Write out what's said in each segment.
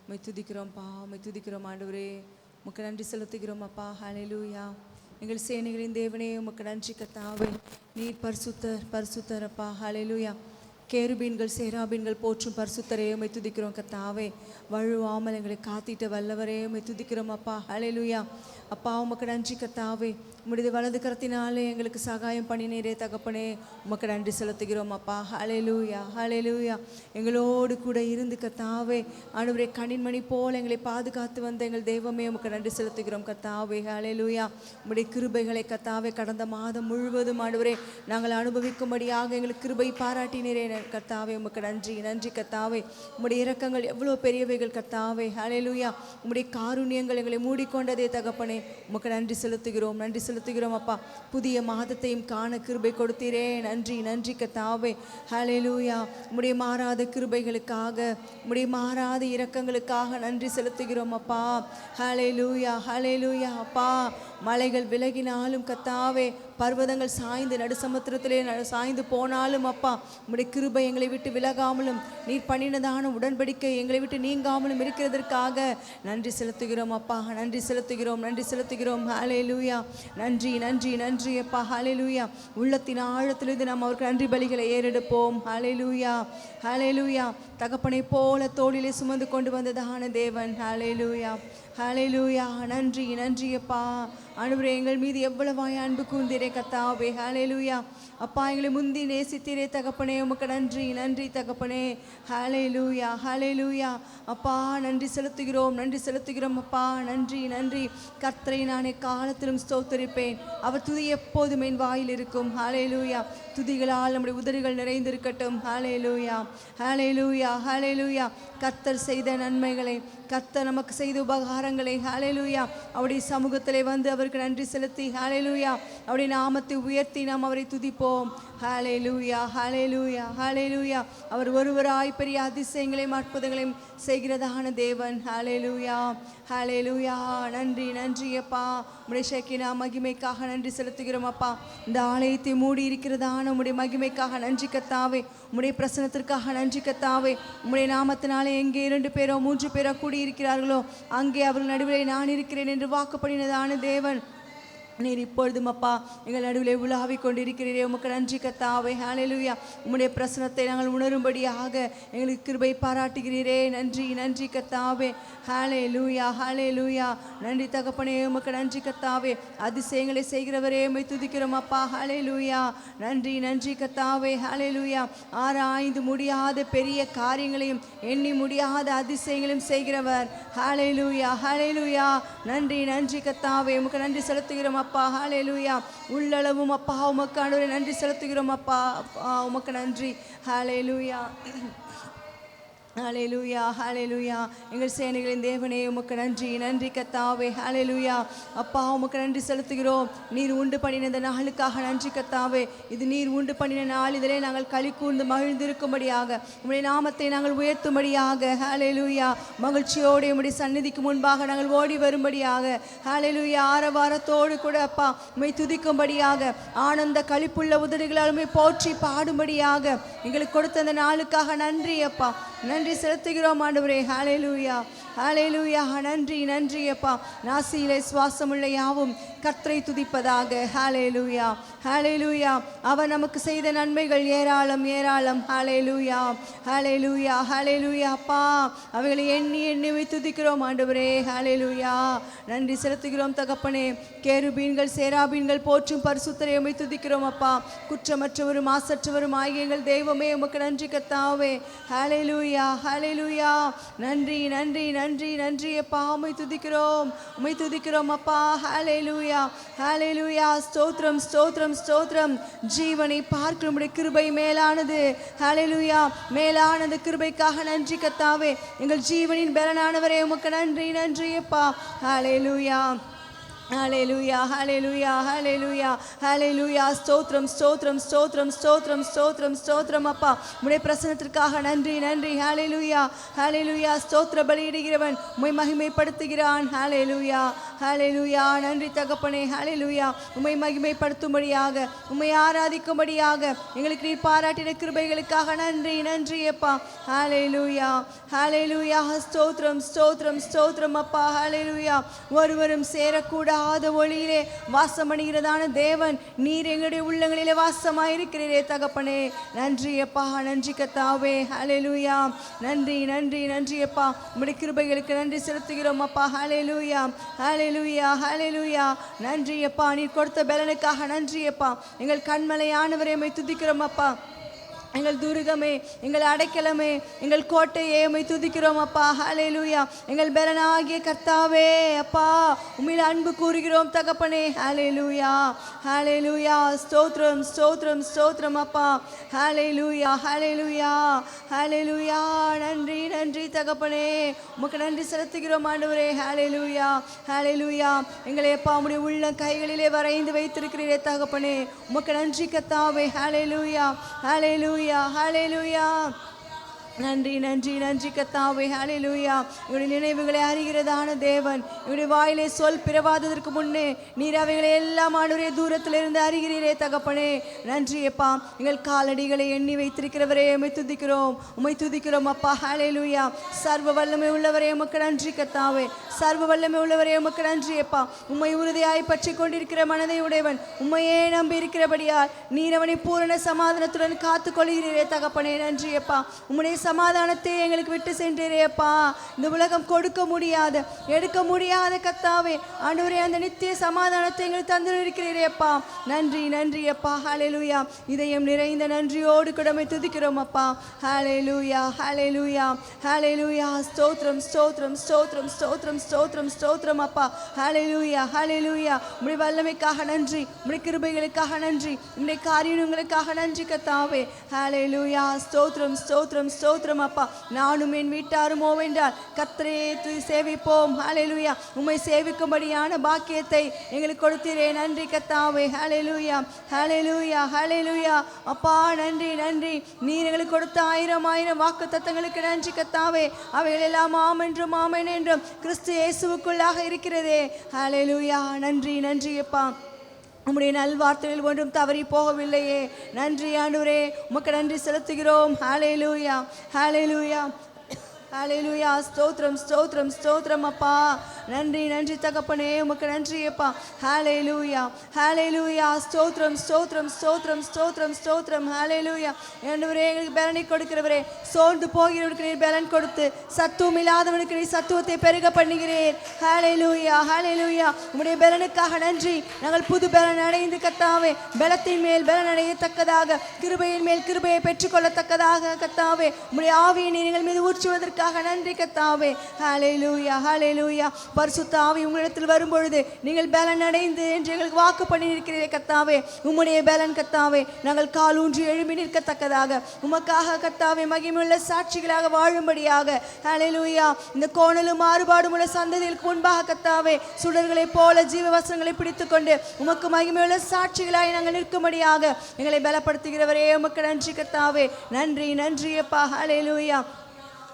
உம்மை துதிக்கிறோம்ப்பா, உம்மை துதிக்கிறோம் ஆண்டவரே. உமக்கு நன்றி செலுத்துகிறோம் அப்பா. ஹல்லேலூயா. எங்கள் சேனைகளின் தேவனே உமக்கு நன்றி கர்த்தாவே. நீர் பரிசுத்தர் பரிசுத்தர் அப்பா. ஹல்லேலூயா. கேருபீன்கள் சேராபீன்கள் போற்றும் பரிசுத்தரே உம்மை துதிக்கிறோம் கர்த்தாவே. வழுவாமல் எங்களை காத்திட்ட வல்லவரே உம்மை துதிக்கிறோம் அப்பா. ஹல்லேலூயா. அப்பா உமக்கு நன்றி கர்த்தாவே. உம்முடைய வலது கரத்தினாலே எங்களுக்கு சகாயம் பண்ணினீரே தகப்பனே, உமக்கு நன்றி செலுத்துகிறோம் அப்பா. ஹல்லேலூயா ஹல்லேலூயா. எங்களோடு கூட இருந்து கர்த்தாவே ஆண்டவரே கண்ணின்மணி போல் எங்களை பாதுகாத்து வந்த எங்கள் தெய்வமே உமக்கு நன்றி செலுத்துகிறோம் கர்த்தாவே. ஹல்லேலூயா. உம்முடைய கிருபைகளை கர்த்தாவே கடந்த மாதம் முழுவதும் ஆண்டவரே நாங்கள் அனுபவிக்கும்படியாக எங்களுக்கு கிருபை பாராட்டினீரே கர்த்தாவே. உமக்கு நன்றி நன்றி கர்த்தாவே. உம்முடைய இரக்கங்கள் எவ்வளோ பெரியவைகள் கர்த்தாவே. ஹல்லேலூயா. உம்முடைய காருண்யங்கள் எங்களை மூடிக்கொண்டதே தகப்பனே, உமக்கு நன்றி செலுத்துகிறோம் நன்றி செலுத்துகிறோம் அப்பா. புதிய மாதத்தையும் காண கிருபை கொடுத்தீரே, நன்றி நன்றி கர்த்தாவே. ஹல்லேலூயா. உம்முடைய மாறாத கிருபைகளுக்காக உம்முடைய மாறாத இரக்கங்களுக்காக நன்றி செலுத்துகிறோம் அப்பா. ஹல்லேலூயா ஹல்லேலூயா அப்பா. மலைகள் விலகினாலும் கர்த்தாவே, பர்வதங்கள் சாய்ந்து நடுசமுத்திரத்திலே சாய்ந்து போனாலும் அப்பா உம்முடைய கிருபை எங்களை விட்டு விலகாமலும் நீர் பண்ணினதான உடன்படிக்கை எங்களை விட்டு நீங்காமலும் இருக்கிறதற்காக நன்றி செலுத்துகிறோம் அப்பா. நன்றி செலுத்துகிறோம் நன்றி செலுத்துகிறோம். ஹல்லேலூயா. நன்றி நன்றி நன்றி அப்பா. ஹல்லேலூயா. உள்ளத்தின் ஆழத்திலிருந்து நாம் அவருக்கு நன்றி பலிகளை ஏறெடுப்போம். ஹல்லேலூயா ஹல்லேலூயா. தகப்பனை போல தோளிலே சுமந்து கொண்டு வந்ததான தேவன். ஹல்லேலூயா ஹல்லேலூயா. நன்றி நன்றி அப்பா. ஆண்டவரே எங்கள் மீது எவ்வளவாய் அன்பு கூர்ந்தீரே கர்த்தாவே. ஹல்லேலூயா. அப்பா எங்களை முந்தி நேசித்தீரே தகப்பனே, உமக்கு நன்றி நன்றி தகப்பனே. ஹல்லேலூயா ஹல்லேலூயா. அப்பா நன்றி செலுத்துகிறோம் நன்றி செலுத்துகிறோம் அப்பா. நன்றி நன்றி. கர்த்தரை நானே காலத்திலும் ஸ்தோத்தரிப்பேன், அவர் துதி எப்போதும் என் வாயில் இருக்கும். ஹல்லேலூயா. துதிகளால் நம்முடைய உதடுகள் நிறைந்திருக்கட்டும். ஹல்லேலூயா ஹல்லேலூயா ஹல்லேலூயா. கர்த்தர் செய்த நன்மைகளை, கர்த்தர் நமக்கு செய்த உபகாரங்களை, ஹல்லேலூயா, அவருடைய சமூகத்திலே வந்து அவருக்கு நன்றி செலுத்தி ஹல்லேலூயா அவருடைய நாமத்தை உயர்த்தி நாம் அவரை துதிப்போம். ஹல்லேலூயா ஹல்லேலூயா ஹல்லேலூயா. அவர் ஒருவராய் பெரிய அதிசயங்களையும் அற்புதங்களையும் செய்கிறதான தேவன். ஹல்லேலூயா ஹல்லேலூயா. நன்றி நன்றி அப்பா. உம்முடைய ஷெக்கினா மகிமைக்காக நன்றி செலுத்துகிறோம் அப்பா. இந்த ஆலயத்தை மூடி இருக்கிறதான உம்முடைய மகிமைக்காக நன்றி கர்த்தாவே. உம்முடைய பிரசனத்திற்காக நன்றி கர்த்தாவே. உம்முடைய நாமத்தினாலே எங்கே 2 பேரோ 3 பேரோ கூடியிருக்கிறார்களோ அங்கே அவர்கள் நடுவிலே நான் இருக்கிறேன் என்று வாக்குப்படினதான தேவன் நீர் இப்பொழுதும் அப்பா எங்கள் நடுவிலே உலாவி கொண்டிருக்கிறீரே, உமக்கு நன்றி கர்த்தாவே. ஹல்லேலூயா. உம்முடைய பிரசனத்தை நாங்கள் உணரும்படியாக எங்களுக்கு கிருபை பாராட்டுகிறீரே, நன்றி நன்றி கர்த்தாவே. ஹல்லேலூயா ஹல்லேலூயா. நன்றி தகப்பனே, உமக்கு நன்றி கர்த்தாவே. அதிசயங்களை செய்கிறவரே உம்மை துதிக்கிறோம் அப்பா. ஹல்லேலூயா. நன்றி நன்றி கர்த்தாவே. ஹல்லேலூயா. ஆராய்ந்து முடியாத பெரிய காரியங்களையும் எண்ணி முடியாத அதிசயங்களையும் செய்கிறவர். ஹல்லேலூயா ஹல்லேலூயா. நன்றி நன்றி கர்த்தாவே. உமக்கு நன்றி செலுத்துகிறோம் அப்பா. ஹல்லேலூயா. உள்ளளவும் அப்பா உமக்கு ஆண்டவரே நன்றி செலுத்துகிறோம் அப்பா. உமக்கு நன்றி. ஹல்லேலூயா ஹல்லேலூயா ஹல்லேலூயா. எங்கள் சேனைகளின் தேவனே உமக்கு நன்றி நன்றி கர்த்தாவே. ஹல்லேலூயா. அப்பா உமக்கு நன்றி செலுத்துகிறோம். நீர் உண்டு பண்ணின இந்த நாளுக்காக நன்றி கர்த்தாவே. இது நீர் உண்டு பண்ணின நாள், இதிலே நாங்கள் களி கூர்ந்து மகிழ்ந்திருக்கும்படியாக உம்முடைய நாமத்தை நாங்கள் உயர்த்தும்படியாக ஹல்லேலூயா மகிழ்ச்சியோடு உம்முடைய சந்நிதிக்கு முன்பாக நாங்கள் ஓடி வரும்படியாக ஹல்லேலூயா ஆரவாரத்தோடு கூட அப்பா உம்மை துதிக்கும்படியாக ஆனந்த களிப்புள்ள உதடுகளால் உம்மை போற்றி பாடும்படியாக எங்களுக்கு கொடுத்த அந்த நாளுக்காக நன்றி அப்பா. நன்றி செலுத்துகிறோம் ஆண்டவரே. ஹல்லேலூயா ஹல்லேலூயா. நன்றி நன்றி அப்பா. நாசியிலே சுவாசமுள்ள யாவும் கர்த்தரை துதிப்பதாக. ஹல்லேலூயா ஹல்லேலூயா. அவர் நமக்கு செய்த நன்மைகள் ஏராளம் ஏராளம். ஹல்லேலூயா ஹல்லேலூயா ஹல்லேலூயா. அப்பா அவைகளை எண்ணி எண்ணி துதிக்கிறோம் ஆண்டவரே. ஹல்லேலூயா. நன்றி செலுத்துகிறோம் தகப்பனே. கேருபீன்கள் சேராபீன்கள் போற்றும் பரிசுத்தரை உம்மை துதிக்கிறோம் அப்பா. குற்றமற்றவரும் மாசற்றவரும் ஆகிய எங்கள் தெய்வமே உமக்கு நன்றி கர்த்தாவே. ஹல்லேலூயா ஹல்லேலூயா. நன்றி நன்றி நன்றி நன்றி அப்பா. உம்மை துதிக்கிறோம் உம்மை துதிக்கிறோம் அப்பா. ஹல்லேலூயா ஹல்லேலூயா. ஸ்தோத்திரம் ஸ்தோத்திரம் ஸ்தோத்திரம். ஜீவனை பார்க்கிற உம்முடைய கிருபை மேலானது. ஹல்லேலூயா. மேலானது கிருபைக்காக நன்றி கர்த்தாவே. எங்கள் ஜீவனின் பலனானவரே உமக்கு நன்றி நன்றி அப்பா. ஹல்லேலூயா ஹல்லேலூயா ஹல்லேலூயா ஹல்லேலூயா ஹல்லேலூயா. ஸ்தோத்திரம் ஸ்தோத்திரம் ஸ்தோத்திரம் ஸ்தோத்திரம் ஸ்தோத்திரம் ஸ்தோத்திரம் அப்பா. உம்முடைய பிரசன்னத்திற்காக நன்றி நன்றி. ஹல்லேலூயா ஹல்லேலூயா. ஸ்தோத்திர பலியிடுகிறவன் உம்மை மகிமைப்படுத்துகிறான். ஹல்லேலூயா ஹalleluya. நன்றி தகப்பனே. ஹalleluya. உம்மை மகிமைப்படுத்தும்படியாக, உம்மை ஆராதிக்கும்படியாக எங்களுக்கு நீர் பாராட்டின கிருபைகளுக்காக நன்றி நன்றி அப்பா. ஹalleluya. ஹalleluya. ஸ்தோத்திரம் ஸ்தோத்திரம் ஸ்தோத்திரம் அப்பா. ஹalleluya. ஒருவரும் சேரக்கூடாத ஒளியிலே வாசம் பண்ணுகிறதான தேவன் நீர் எங்களுடைய உள்ளங்களிலே வாசமாயிருக்கிறீரே தகப்பனே. நன்றி அப்பா. நன்றி கர்த்தாவே. ஹalleluya. நன்றி நன்றி நன்றி அப்பா. உம்முடைய கிருபைகளுக்கு நன்றி செலுத்துகிறோம் அப்பா. ஹalleluya. ஹalleluya. ஹalleluya. நன்றி அப்பா. நீர் கொடுத்த பலனுக்காக நன்றி அப்பா. எங்கள் கண்மலையானவரே உம்மை துதிக்கிறோம் அப்பா. எங்கள் துருகமே, எங்கள் அடைக்கலமே, எங்கள் கோட்டையே உம்மை துதிக்கிறோம் அப்பா. ஹalleluya. எங்கள் பலனாகிய கர்த்தாவே அப்பா உம்மில் அன்பு கூறுகிறோம் தகப்பனே. ஹalleluya. ஹalleluya. ஸ்தோத்திரம் ஸ்தோத்திரம் ஸ்தோத்திரம் அப்பா. ஹalleluya. ஹalleluya. ஹalleluya. நன்றி நன்றி தகப்பனே. உமக்கு நன்றி செலுத்துகிறோம் ஆண்டவரே. ஹalleluya. ஹalleluya. எங்களை அப்பா உம்முடைய உள்ள கைகளிலே வரைந்து வைத்திருக்கிறீரே தகப்பனே. உமக்கு நன்றி கர்த்தாவே. ஹalleluya. ஹalleluya. Hallelujah. நன்றி நன்றி நன்றி கர்த்தாவே. ஹalleluya. உம்முடைய நினைவுகளை அறிகிறதான தேவன், உம்முடைய வாயிலே சொல் பிறவாததற்கு முன்னே நீர் அவைகளை எல்லாம் ஆண்டவரே தூரத்திலிருந்து அறிகிறீரே தகப்பனே. நன்றி அப்பா. எங்கள் காலடிகளை எண்ணி வைத்திருக்கிறவரே உம்மை துதிக்கிறோம், உம்மை துதிக்கிறோம் அப்பா. ஹalleluya. சர்வ வல்லமை உள்ளவரே உமக்கு நன்றி கர்த்தாவே. சர்வ வல்லமை உள்ளவரே உமக்கு நன்றி அப்பா. உம்மை உறுதியாய் பற்றி கொண்டிருக்கிற மனதை உடையவன், உம்மையே நம்பி இருக்கிறபடியால் நீர் அவனை பூரண சமாதானத்துடன் காத்து கொள்கிறீரே தகப்பனே. நன்றி அப்பா. உம்முடைய சமாதானத்தை எங்களுக்கு விட்டு சென்றீரே அப்பா. இந்த உலகம் கொடுக்க முடியாத, எடுக்க முடியாத கர்த்தாவே ஆண்டவரே அந்த நித்திய சமாதானத்தை எங்களுக்கு தந்திருக்கிறீரே அப்பா. நன்றி நன்றி அப்பா. ஹalleluya. இதயம் நிறைந்த நன்றியோடு கடமை துதிக்கிறோம் அப்பா. ஹalleluya. ஹalleluya. ஹalleluya. ஸ்தோத்திரம் ஸ்தோத்திரம் ஸ்தோத்திரம் ஸ்தோத்திரம் ஸ்தோத்திரம் ஸ்தோத்திரம் அப்பா. ஹalleluya. ஹalleluya. உம்முடைய வல்லமைக்காக நன்றி, உம்முடைய கிருபைகளுக்காக நன்றி, உம்முடைய காரியங்களுக்காக நன்றி கர்த்தாவே. ஹalleluya. ஸ்தோத்திரம் ஸ்தோத்திரம் ஸ்தோத்திரம் அப்பா. நானும் என் வீட்டாரும் ஓவென்றால் கர்த்தரை சேவிப்போம். ஹalleluya. உம்மை சேவிக்கும்படியான பாக்கியத்தை எங்களுக்கு கொடுத்தீரே. நன்றி கர்த்தாவே. ஹalleluya. ஹalleluya. ஹalleluya. அப்பா நன்றி நன்றி. நீர் எங்களுக்கு கொடுத்த 1000 வாக்குத்தத்தங்களுக்கு நன்றி கர்த்தாவே. அவைகள் எல்லாம் ஆம் என்றும் ஆமென் என்றும் கிறிஸ்து இயேசுவுக்குள்ளாக இருக்கிறதே. ஹalleluya. நன்றி நன்றி அப்பா. உம்முடைய நல்வார்த்தைகள் ஒன்றும் தவறி போகவில்லையே. நன்றி ஆண்டவரே. உமக்கு நன்றி செலுத்துகிறோம். ஹalleluya. ஹalleluya. ஹalleluya. ஸ்தோத்திரம் ஸ்தோத்திரம் ஸ்தோத்திரம் அப்பா. நன்றி நன்றி தகப்பனே. உமக்கு நன்றி அப்பா. ஹalleluya. ஹalleluya. ஸ்தோத்திரம் ஸ்தோத்திரம் ஸ்தோத்திரம் ஸ்தோத்திரம் ஸ்தோத்திரம். ஹalleluya. ஆண்டவரே எங்களுக்கு பலனை கொடுக்கிறவரே, சோர்ந்து போகிறவனுக்கு நீர் பலன் கொடுத்து சத்துவம் இல்லாதவனுக்கு நீர் சத்துவத்தை பெருக பண்ணுகிறீர். ஹalleluya. ஹalleluya. உம்முடைய பலனுக்காக நன்றி. நாங்கள் புது பலன் அடைந்து கர்த்தாவே பலத்தின் மேல் பலன் அடையத்தக்கதாக, கிருபையின் மேல் கிருபையை பெற்றுக்கொள்ளத்தக்கதாக கர்த்தாவே உம்முடைய ஆவியை நீங்கள் மீது ஊற்றுவதற்கு நன்றி கர்த்தாவே. ஹalleluya. ஹalleluya. பரிசுத்த ஆவி உங்களிடத்தில் வரும்பொழுது நீங்கள் பலன் அடைந்து என்று எங்களுக்கு வாக்கு பண்ணி இருக்கிறீரே கர்த்தாவே. உம்முடைய பலன் கர்த்தாவே நாங்கள் கால் ஊன்றி எழும்பி நிற்கத்தக்கதாக உமக்காக கர்த்தாவே மகிமையுள்ள சாட்சிகளாக வாழும்படியாக. ஹalleluya. இந்த கோணலும் மாறுபாடும் உள்ள சந்ததிகளுக்கு முன்பாக கர்த்தாவே சுடர்களை போல ஜீவ வசனங்களை பிடித்துக்கொண்டு உமக்கு மகிமையுள்ள சாட்சிகளாய் நாங்கள் நிற்கும்படியாக எங்களை பலப்படுத்துகிறவரே உமக்கு நன்றி கர்த்தாவே. நன்றி நன்றி அப்பா. ஹalleluya.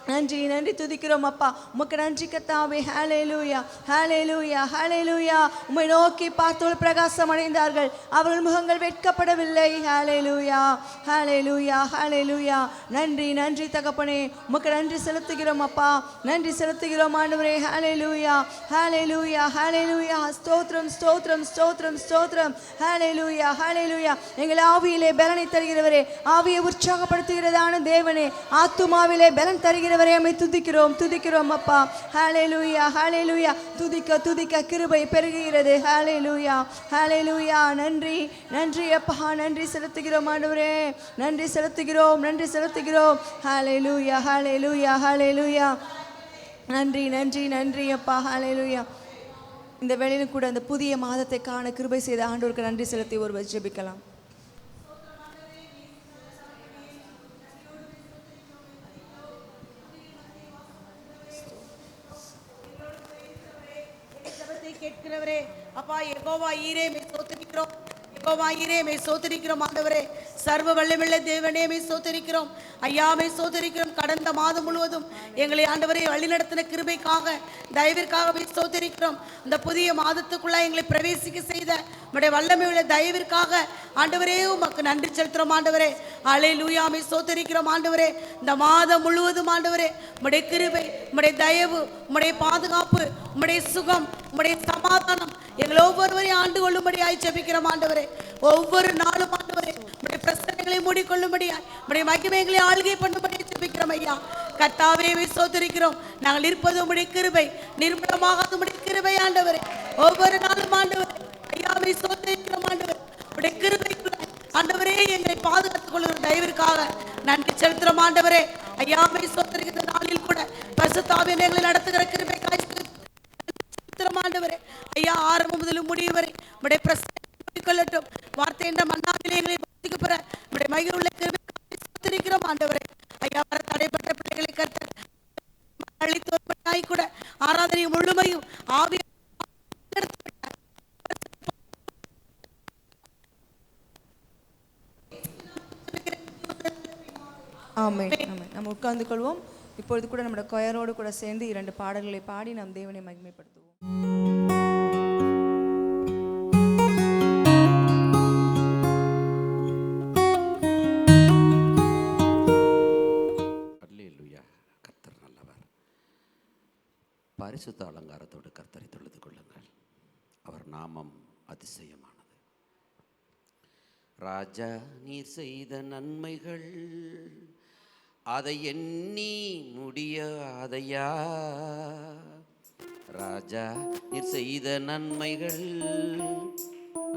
நன்றி நன்றி துதிக்கிறோம் அப்பா. உமக்கு நன்றி கர்த்தாவே. ஹalleluya. ஹalleluya. ஹalleluya. உம்மை நோக்கி பார்த்தவர்கள் பிரகாசம் அடைந்தார்கள், அவர்கள் முகங்கள் வெட்கப்படவில்லை. ஹalleluya. ஹalleluya. ஹalleluya. நன்றி நன்றி தகப்பனே. உமக்கு நன்றி செலுத்துகிறோம் அப்பா. நன்றி செலுத்துகிறோம் ஆண்டவரே. ஹalleluya. ஹalleluya. ஹalleluya. ஸ்தோத்திரம் ஸ்தோத்திரம் ஸ்தோத்திரம் ஸ்தோத்திரம். ஹalleluya. ஹalleluya. எங்கள் ஆவியிலே பலனை தருகிறவரே, ஆவியை உற்சாகப்படுத்துகிறதான தேவனே, ஆத்துமாவிலே பலன் தருகிற உம்மை துதிக்கிறோம் துதிக்கிறோம் அப்பா. ஹalleluya. ஹalleluya. துதிக்க துதிக்க கிருபை பெருகுகிறது. ஹalleluya. ஹalleluya. நன்றி நன்றி அப்பா. நன்றி செலுத்துகிறோம் ஆண்டவரே. நன்றி செலுத்துகிறோம் நன்றி செலுத்துகிறோம். ஹalleluya. ஹalleluya. ஹalleluya. நன்றி நன்றி நன்றி அப்பா. ஹalleluya. இந்த வேளையிலும் கூட அந்த புதிய மாதத்தை காண கிருபை செய்த ஆண்டவருக்கு நன்றி செலுத்தி ஒருவர் ஜெபிக்கலாம். கேட்கிறவரே அப்பா யெகோவா ஈரே மே ஸ்தோத்திரிக்கிறோம். யெகோவாயிரே மே சோதரிக்கிறோம் ஆண்டவரே. சர்வ வல்லமையுள்ள தேவனே மே சோதரிக்கிறோம் ஐயா, மே சோதரிக்கிறோம். கடந்த மாதம் முழுவதும் எங்களை ஆண்டவரை வழிநடத்தின கிருபைக்காக தயவிற்காக சோதரிக்கிறோம். இந்த புதிய மாதத்துக்குள்ள எங்களை பிரவேசிக்க செய்த உம்முடைய வல்லமையுள்ள தயவிற்காக ஆண்டவரே உமக்கு நன்றி செலுத்துறோம் ஆண்டவரே. அல்லேலூயா மே சோதரிக்கிறோம் ஆண்டவரே. இந்த மாதம் முழுவதும் ஆண்டவரே உம்முடைய கிருபை, உம்முடைய தயவு, உம்முடைய பாதுகாப்பு, உம்முடைய சுகம், உம்முடைய சமாதானம் எங்கள் ஒவ்வொருவரையும் ஆண்டு கொள்ளும்படியாய் ஜெபிக்கிறோம் ஆண்டவரே. ஒவ்வொரு நாளும் ஆண்டவரே உம்முடைய பிரச்சனைகளை மூடிக்கொள்ளும்படியாய், உம்முடைய மகிமைகளை ஆளுகை பண்ணும்படியாய் ஜெபிக்கிறோம் ஐயா. கர்த்தாவே சோதரிக்கிறோம். நாங்கள் இருப்பது உம்முடைய கிருபை, நிர்மலமாக உம்முடைய கிருபை ஆண்டவரே. ஒவ்வொரு நாளும் ஆண்டவரே ஐயாவை சோதரிக்கிறோம் ஆண்டவரே. உம்முடைய கிருபைக்குள்ள ஆண்டவரே எங்களை பாதுகாத்துக் கொள்ளுகிற தயவிற்காக நன்றி செலுத்துறோம் ஆண்டவரே. ஐயாவை சோதரிக்கிற நாளில் கூட பரிசுத்த ஆவியானவர் எங்களை நடத்துகிற கிருபைக்காய் ஆண்டவரே. ஐயா ஆரம்பம் முதல் முடிவு வரை உம்முடைய பிரசன்னம் கொள்ளட்டும். வார்த்தை என்ற மன்னாவிலே எங்களை பக்திக்கு பெற உம்முடைய மகிழ்வுள்ள கிருபைக்காய் சோதரிக்கிறோம் ஆண்டவரே. ஐயா வர தடைப்பட்ட பிள்ளைகளை கர்த்தர் அழைத்து கூட ஆராதனை முழுமையும் ஆவி ஆமென். நம்ம உட்கார்ந்து கொள்வோம். இப்பொழுது கூட நம்முடைய கொயரோடு கூட சேர்ந்து 2 பாடல்களை பாடி நாம் தேவனை மகிமைப்படுத்துவோம். அல்லேலூயா. கர்த்தர் நல்லவர். பரிசுத்த அலங்காரத்தோடு கர்த்தரை தொழுது கொள்ளுங்கள். அவர் நாமம் அதிசயமானது. ராஜா நீர் செய்த நன்மைகள் அதை எண்ணி முடியாதையா. ராஜா நீர் செய்த நன்மைகள்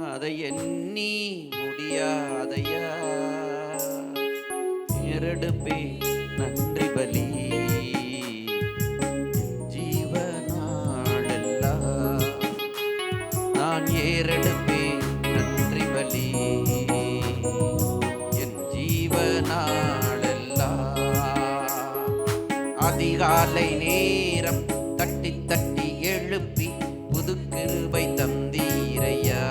அதை எண்ணி முடியாதையா. ஏறெடுப்பே நன்றி பலி ஜீவனாளெல்லாம். நான் ஏறெடுப்பே நன்றி பலி என் ஜீவனாளெல்லாம். அதிகாலை நேரம் தட்டி தட்டி எழுப்பி புது கிருபை தந்தீரையா.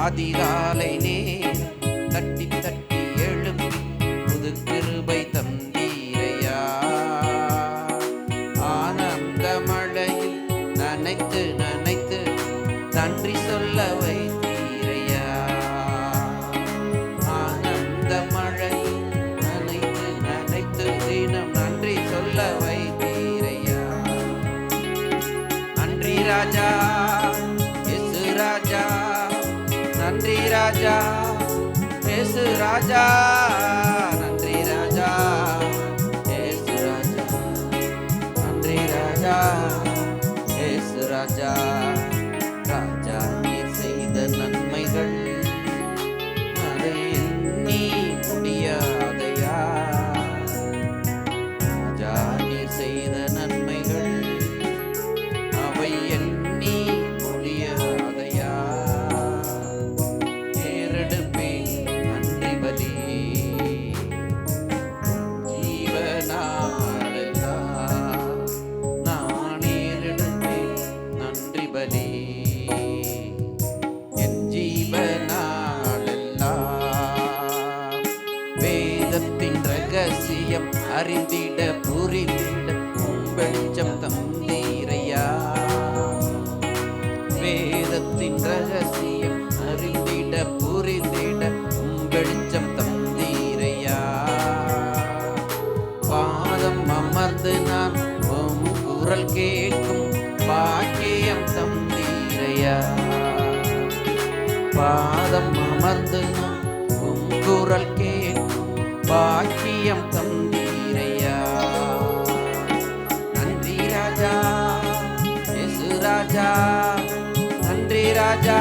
அதிகாலை நேரம் தட்டி தட்டி எழுப்பி புது கிருபை தந்தீரையா. ஆனந்த மழையில் நனைத்து நனைத்து நன்றி சொல்ல வைத்தீரையா. ஆனந்த மழையில் நனைத்து நனைத்து தினம் நன்றி சொல்ல வைத்தீரையா. நன்றி ராஜா இயேசு ராஜா. நன்றி ராஜா இயேசு ராஜா. நன்றி ராஜா இயேசு ராஜா. நன்றி ராஜா இயேசு ராஜா. ராஜா நீர் செய்த நன்மைகள் அதை எண்ணி முடியாதையா. ராஜா நீர் செய்த நன்மைகள் அவை எண்ணி முடியாதையா. ஏறெடுப்பே நன்றி பலி ஜீவனாளெல்லாம். நான் ஏறெடுப்பே நன்றி பலி என் ஜீவனாளெல்லாம். வேதத்தின் ரகசியம் அறிந்திட புரிந்திட வெளிச்சம் தந்தீரையா. வேதத்தின் ரகசியம் அறிந்திட புரிந்திட வெளிச்சம் தந்தீரையா. பாதம் அமர்ந்து நான் உம் குரல் கேட்கும் பாக்கியம் தந்தீரையா. பாதம் அமர்ந்து நான் உம் குரல் கேட்கும் பாக்கியம் தந்தீரையா. நன்றி ராஜா இயேசு ராஜா. நன்றி ராஜா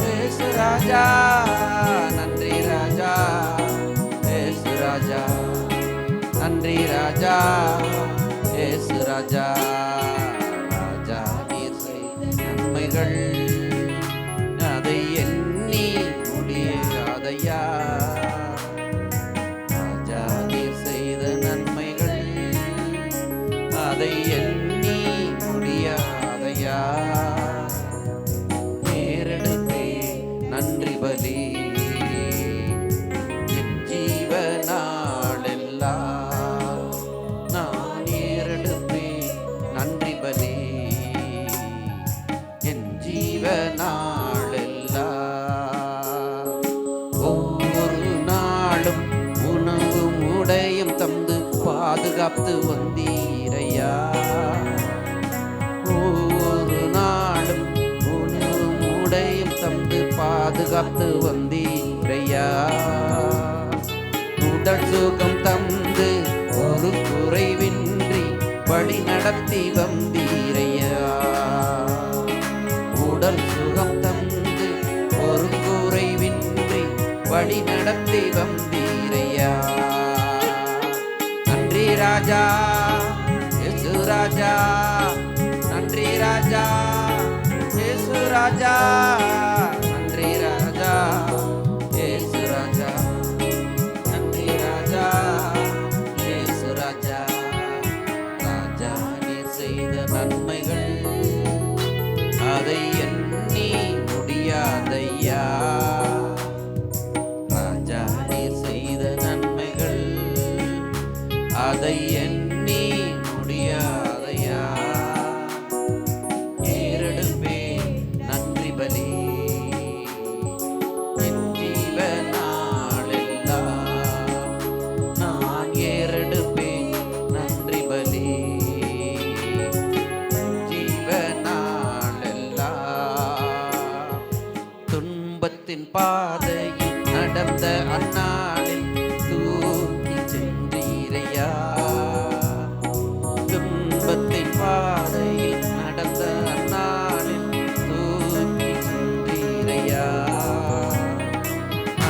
இயேசு ராஜா. நன்றி ராஜா இயேசு ராஜா. நன்றி ராஜா இயேசு ராஜா. ராஜா நீர் செய்த நன்மைகள் அதை எண்ணி முடியாதையா. ராஜா நீர் செய்த நன்மைகள் அதை எண்ணி முடியாதையா. நேரெடுப்பே காத்து வந்தீரையா. ஒவ்வொரு நாளும் உணவும் உடையும் தந்து பாதுகாத்து வந்தீரையா. உடல் சுகம் தந்து ஒரு குறைவின்றி வழி நடத்தி வந்தீரையா. உடல் சுகம் தந்து ஒரு குறைவின்றி வழி நடத்தி வந்தீரையா. நன்றி ராஜா இயேசு ராஜா, நன்றி ராஜா இயேசு ராஜா, நன்றி ராஜா இயேசு ராஜா, நன்றி ராஜா இயேசு ராஜா. ராஜா நீர் செய்த நன்மைகள் அதை எண்ணி முடியாதையா. ராஜா நீர் செய்த நன்மைகள் அதை எண்ணி முடியாதையா. ஏறெடுப்பே நன்றி பலி என் ஜீவனாளெல்லாம். நான் ஏறெடுப்பேன் நன்றி பலி ஜீவனாளெல்லாம். துன்பத்தின் பாதையில் நடந்த அந்நாளில் தூக்கி சென்றீரையா. துன்பத்தின் பாதையில் நடந்த அந்நாளில் தூக்கி சென்றீரையா.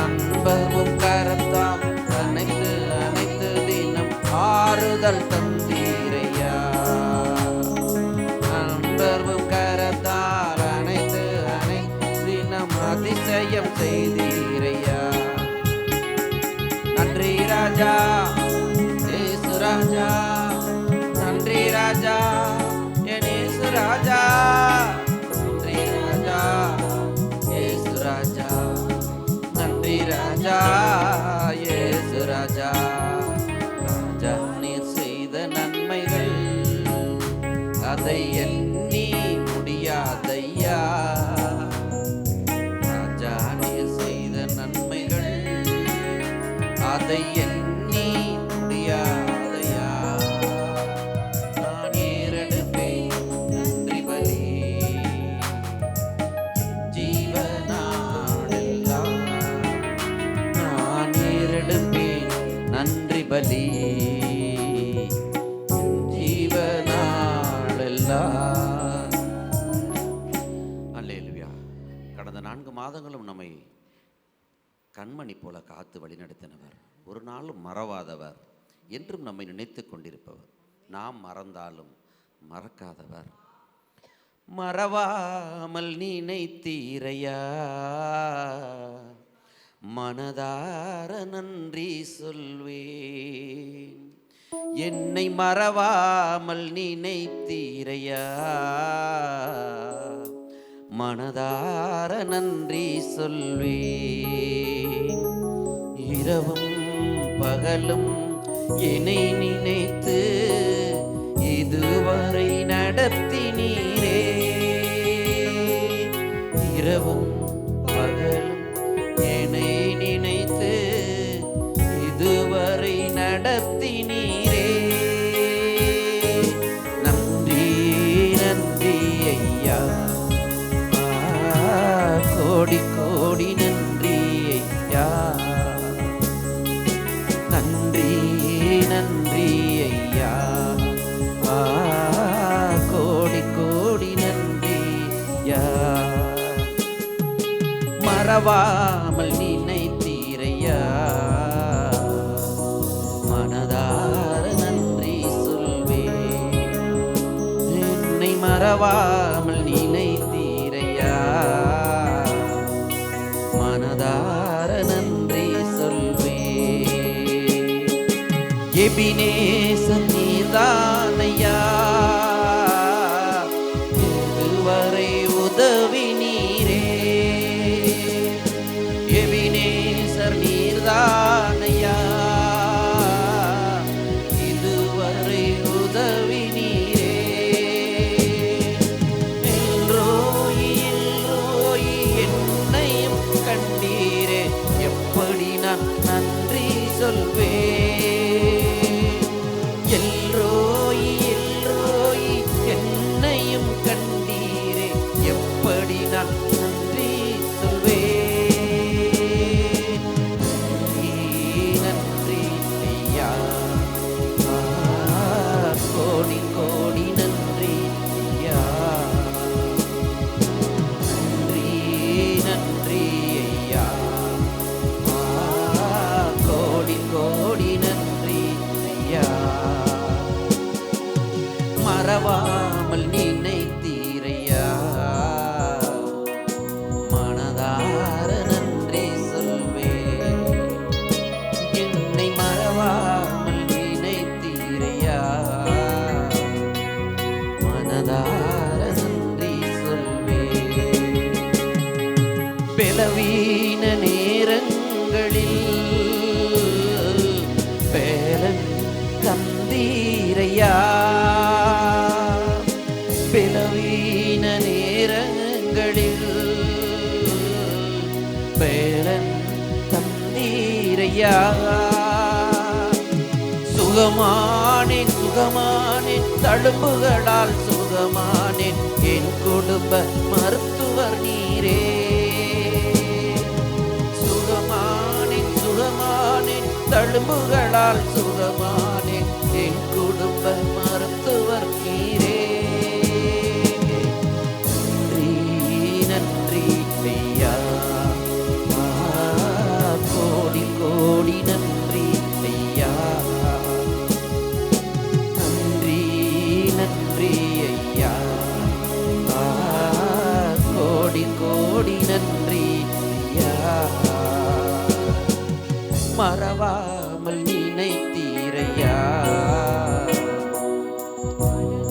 அன்பமும் கரத்தால் அனைத்து அனைத்து தினம் ஆறுதல் தந்தீரையா. அன்பமும் கரத்தால் அனைத்து அனைத்து தினம் அதிசயம் செய்தீரையா. நன்றி ராஜா இயேசு ராஜா, நன்றி ராஜா என் இயேசு ராஜா, நன்றி ராஜா இயேசு ராஜா, நன்றி ராஜா இயேசு ராஜா. ராஜா நீர் செய்த நன்மைகள் அதை எண்ணி முடியாதையா. ராஜா நீர் செய்த நன்மைகள் அதை எண்ணி முடியாதையா. நான் ஏறெடுப்பேன் நன்றி பலி ஜீவனாளெல்லாம். நான் ஏறெடுப்பேன் நன்றி பலி ஜீவனாளெல்லாம். அல்லேலூயா. கடந்த 4 மாதங்களும் நம்மை கண்மணி போல காத்து வழிநடத்தினவர், ஒரு நாளும் மறவாதவர், என்றும் நம்மை நினைத்து கொண்டிருப்பவர், நாம் மறந்தாலும் மறக்காதவர். மறவாமல் நினைத்தீரையா, மனதார நன்றி சொல்வேன். என்னை மறவாமல் நினைத்தீரையா, மனதார நன்றி சொல்வேன். இரவும் பகலும் என்னை நினைத்து இதுவரை நடத்தினீரே. இரவும் பகலும் என்னை நினைத்து இதுவரை நடத்தினீரே. நன்றி நன்றி ஐயா, கோடி கோடி நன்றி ஐயா. நன்றி நன்றி ஐயா, கோடி கோடி நன்றி ஐயா. மறவாமல் நினைத்தீரையா, மனதார நன்றி சொல்வேன். என்னை மறவாமல் நினைத்தீரையா, மனதார நன்றி சொல்வேன். எபினேசர் நீர்தானையா, இதுவரை உதவி நீரே. எபினேசர் நீர்தானையா, இதுவரை உதவி நீரே. எல்ரோயி எல்ரோயி என்னையும் கண்டீரே, எப்படி நான் நன்றி சொல்வேன். மறவாமல் நினைத்தீரையா, மனதார நன்றி சொல்வேன். என்னை மறவாமல் நினைத்தீரையா, மனதார நன்றி சொல்வேன். பலவீன நேரங்களில் பேலன் தந்தீரையா, பலவீன நேரங்களில் பேலன் தந்தீரையா. சுகமானேன் சுகமானேன் தழும்புகளால் சுகமானேன், என் குடும்ப மருத்துவர் நீரே. சுகமானேன் சுகமானேன் தழும்புகளால் சுகமானேன், என் குடும்ப மருத்துவர் நீரே. நன்றி நன்றி ஐயா, கோடி கோடி நன்றி ஐயா. நன்றி நன்றி ஐயா, கோடி கோடி நன்றி ஐயா. மறவாமல் நினைத்தீரையா,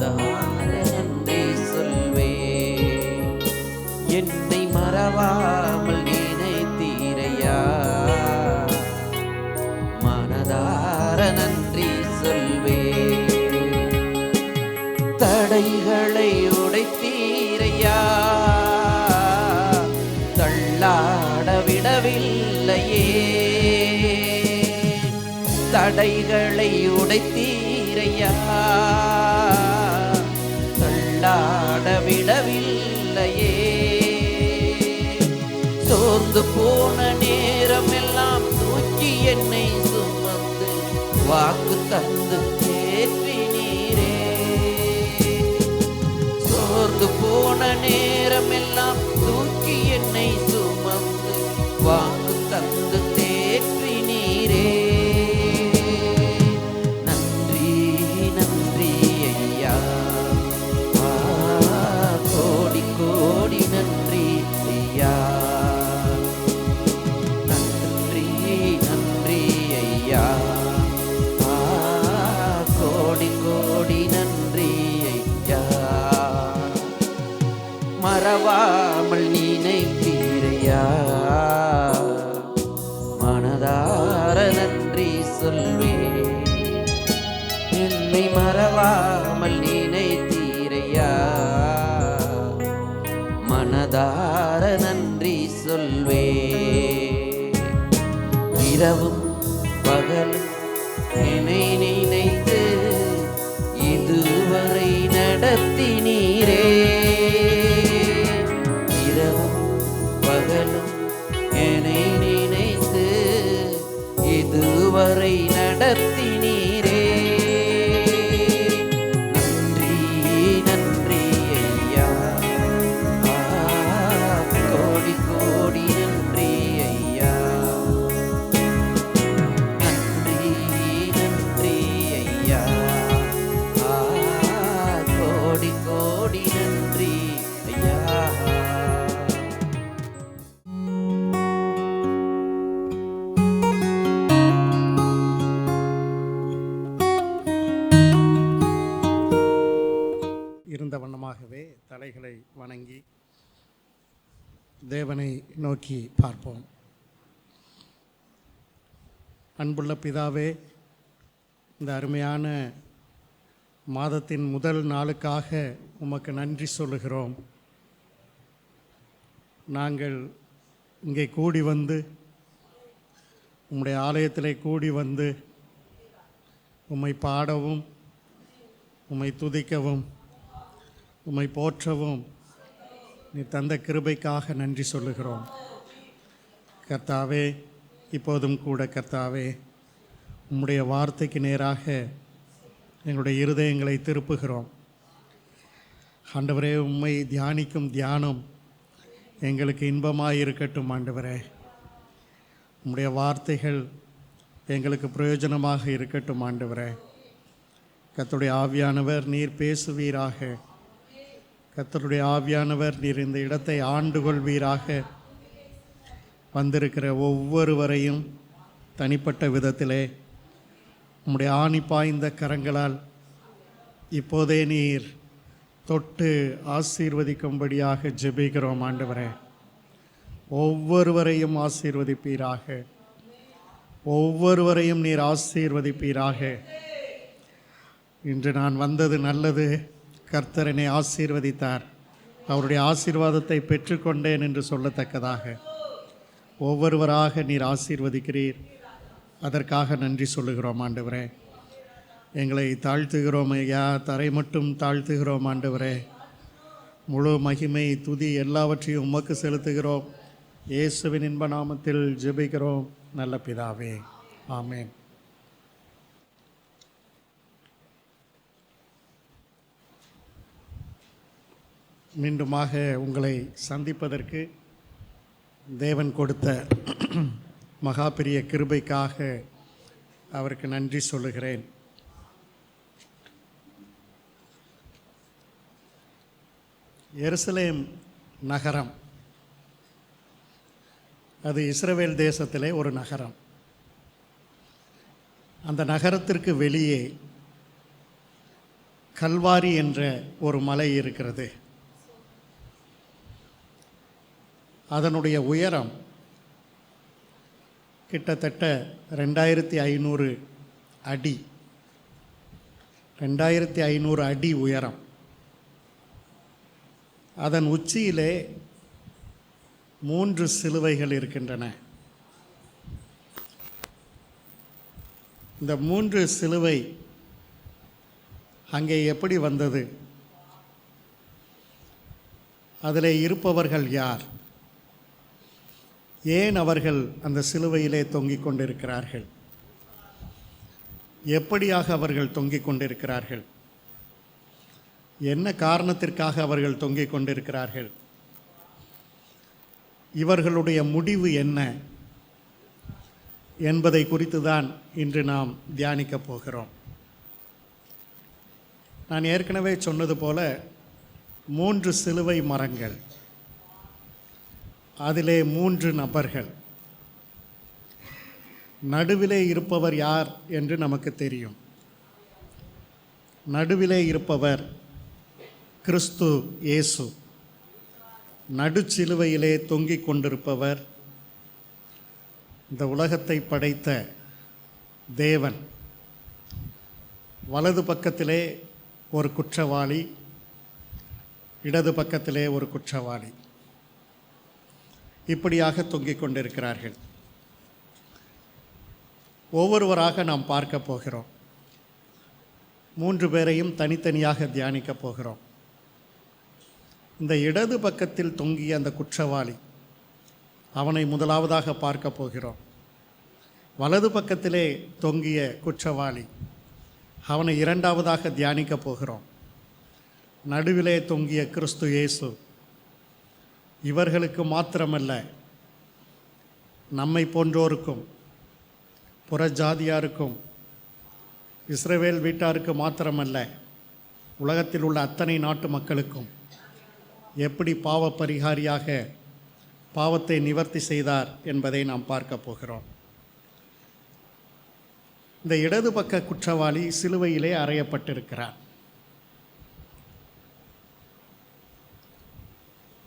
நன்றி சொல்வேன். என்னை மறவாமல் நினைத்தீரையா, மனதார நன்றி சொல்வேன். தடைகளை உடைத்தீரையா, தள்ளாட விடவில்லையே. தடைகளை உடைத்தீரையா, தள்ளாட விடவில்லையே. சோர்ந்து போன நேரம் எல்லாம் தூக்கி என்னை சுமந்து வாக்கு தந்து தேற்றினீரே. சோர்ந்து போன நேரம் எல்லாம் தூக்கி என்னை சுமந்து வாக்கு தந்து தேற்றினீரே. நன்றி நன்றி ஐயா, கோடி கோடி நன்றி ஐயா. நன்றி நன்றி ஐயா, கோடி கோடி நன்றி ஐயா. மறவாமல் நினைத்தீரையா, மனதார நன்றி சொல்வேன். என்னை மறவாமல் நினைத்தீரையா, மனதார நன்றி சொல்வேன். இரவும் பகலும் என்னை நினைத்து இதுவரை நடத்தினீரே. இரவும் பகலும் என்னை நினைத்து இதுவரை நடத்தினீரே. நன்றி நன்றி ஐயா, கோடி கோடி நன்றி ஐயா. நன்றி நன்றி ஐயா, கோடி கோடி நன்றி ஐயா. இருந்த வண்ணமாகவே தலைகளை வணங்கி தேவனை நோக்கி பார்ப்போம். அன்புள்ள பிதாவே, இந்த அருமையான மாதத்தின் முதல் நாளுக்காக உமக்கு நன்றி சொல்லுகிறோம். நாங்கள் இங்கே கூடி வந்து உம்முடைய ஆலயத்திலே கூடி வந்து உம்மை பாடவும், உம்மை துதிக்கவும், உம்மை போற்றவும் நீ தந்த கிருபைக்காக நன்றி சொல்லுகிறோம். கர்த்தாவே, இப்போதும் கூட கர்த்தாவே, உம்முடைய வார்த்தைக்கு நேராக எங்களுடைய இருதயங்களை திருப்புகிறோம். ஆண்டவரே, உம்மை தியானிக்கும் தியானம் எங்களுக்கு இன்பமாக இருக்கட்டும். ஆண்டவரே, உம்முடைய வார்த்தைகள் எங்களுக்கு பிரயோஜனமாக இருக்கட்டும். ஆண்டவரே, கர்த்தருடைய ஆவியானவர் நீர் பேசுவீராக. கர்த்தருடைய ஆவியானவர் நீர் இந்த இடத்தை ஆண்டு கொள்வீராக. வந்திருக்கிற ஒவ்வொருவரையும் தனிப்பட்ட விதத்திலே உம்முடைய ஆணி பாய்ந்த கரங்களால் இப்போதே நீர் தொட்டு ஆசீர்வதிக்கும்படியாக ஜெபிக்கிறோம் ஆண்டவரே. ஒவ்வொருவரையும் ஆசீர்வதிப்பீராக. ஒவ்வொருவரையும் நீர் ஆசீர்வதிப்பீராக. இன்று நான் வந்தது நல்லது, கர்த்தர் என்னை ஆசீர்வதித்தார், அவருடைய ஆசீர்வாதத்தை பெற்றுக்கொண்டேன் என்று சொல்லத்தக்கதாக ஒவ்வொருவராக நீர் ஆசீர்வதிக்கிறீர். அதற்காக நன்றி சொல்லுகிறோம் ஆண்டவரே. எங்களை தாழ்த்துகிறோம் ஐயா, தரை மட்டும் தாழ்த்துகிறோம் ஆண்டவரே. முழு மகிமை துதி எல்லாவற்றையும் உமக்கு செலுத்துகிறோம். இயேசுவின் இன்ப நாமத்தில் ஜெபிக்கிறோம் நல்ல பிதாவே, ஆமென். மீண்டுமாக உங்களை சந்திப்பதற்கு தேவன் கொடுத்த மகா பெரிய கிருபைக்காக அவருக்கு நன்றி சொல்லுகிறேன். எருசலேம் நகரம் அது இஸ்ரவேல் தேசத்திலே ஒரு நகரம். அந்த நகரத்திற்கு வெளியே கல்வாரி என்ற ஒரு மலை இருக்கிறது. அதனுடைய உயரம் கிட்டத்தட்ட 2500 அடி. 2500 அடி உயரம். அதன் உச்சியிலே 3 சிலுவைகள் இருக்கின்றன. இந்த 3 சிலுவை அங்கே எப்படி வந்தது? அதிலே இருப்பவர்கள் யார்? ஏன் அவர்கள் அந்த சிலுவையிலே தொங்கிக் கொண்டிருக்கிறார்கள்? எப்படியாக அவர்கள் தொங்கிக் கொண்டிருக்கிறார்கள்? என்ன காரணத்திற்காக அவர்கள் தொங்கிக் கொண்டிருக்கிறார்கள்? இவர்களுடைய முடிவு என்ன என்பதை குறித்து தான் இன்று நாம் தியானிக்கப் போகிறோம். நான் ஏற்கனவே சொன்னது போல 3 சிலுவை மரங்கள், அதிலே 3 நபர்கள். நடுவிலே இருப்பவர் யார் என்று நமக்கு தெரியும். நடுவிலே இருப்பவர் கிறிஸ்து இயேசு. நடுச்சிலுவையிலே தொங்கிக் கொண்டிருப்பவர் இந்த உலகத்தை படைத்த தேவன். வலது பக்கத்திலே ஒரு குற்றவாளி, இடது பக்கத்திலே ஒரு குற்றவாளி. இப்படியாக தொங்கிக் கொண்டிருக்கிறார்கள். ஒவ்வொருவராக நாம் பார்க்க போகிறோம். 3 பேரையும் தனித்தனியாக தியானிக்கப் போகிறோம். இந்த இடது பக்கத்தில் தொங்கிய அந்த குற்றவாளி, அவனை முதலாவதாக பார்க்க போகிறோம். வலது பக்கத்திலே தொங்கிய குற்றவாளி, அவனை இரண்டாவதாக தியானிக்கப் போகிறோம். நடுவிலே தொங்கிய கிறிஸ்து இயேசு, இவர்களுக்கு மாத்திரமல்ல, நம்மை போன்றோருக்கும், புறஜாதியாருக்கும், இஸ்ரவேல் வீட்டாருக்கு மாத்திரமல்ல, உலகத்தில் உள்ள அத்தனை நாட்டு மக்களுக்கும் எப்படி பாவ பரிகாரியாக பாவத்தை நிவர்த்தி செய்தார் என்பதை நாம் பார்க்க போகிறோம். இந்த இடது பக்க குற்றவாளி சிலுவையிலே அறையப்பட்டிருக்கிறார்.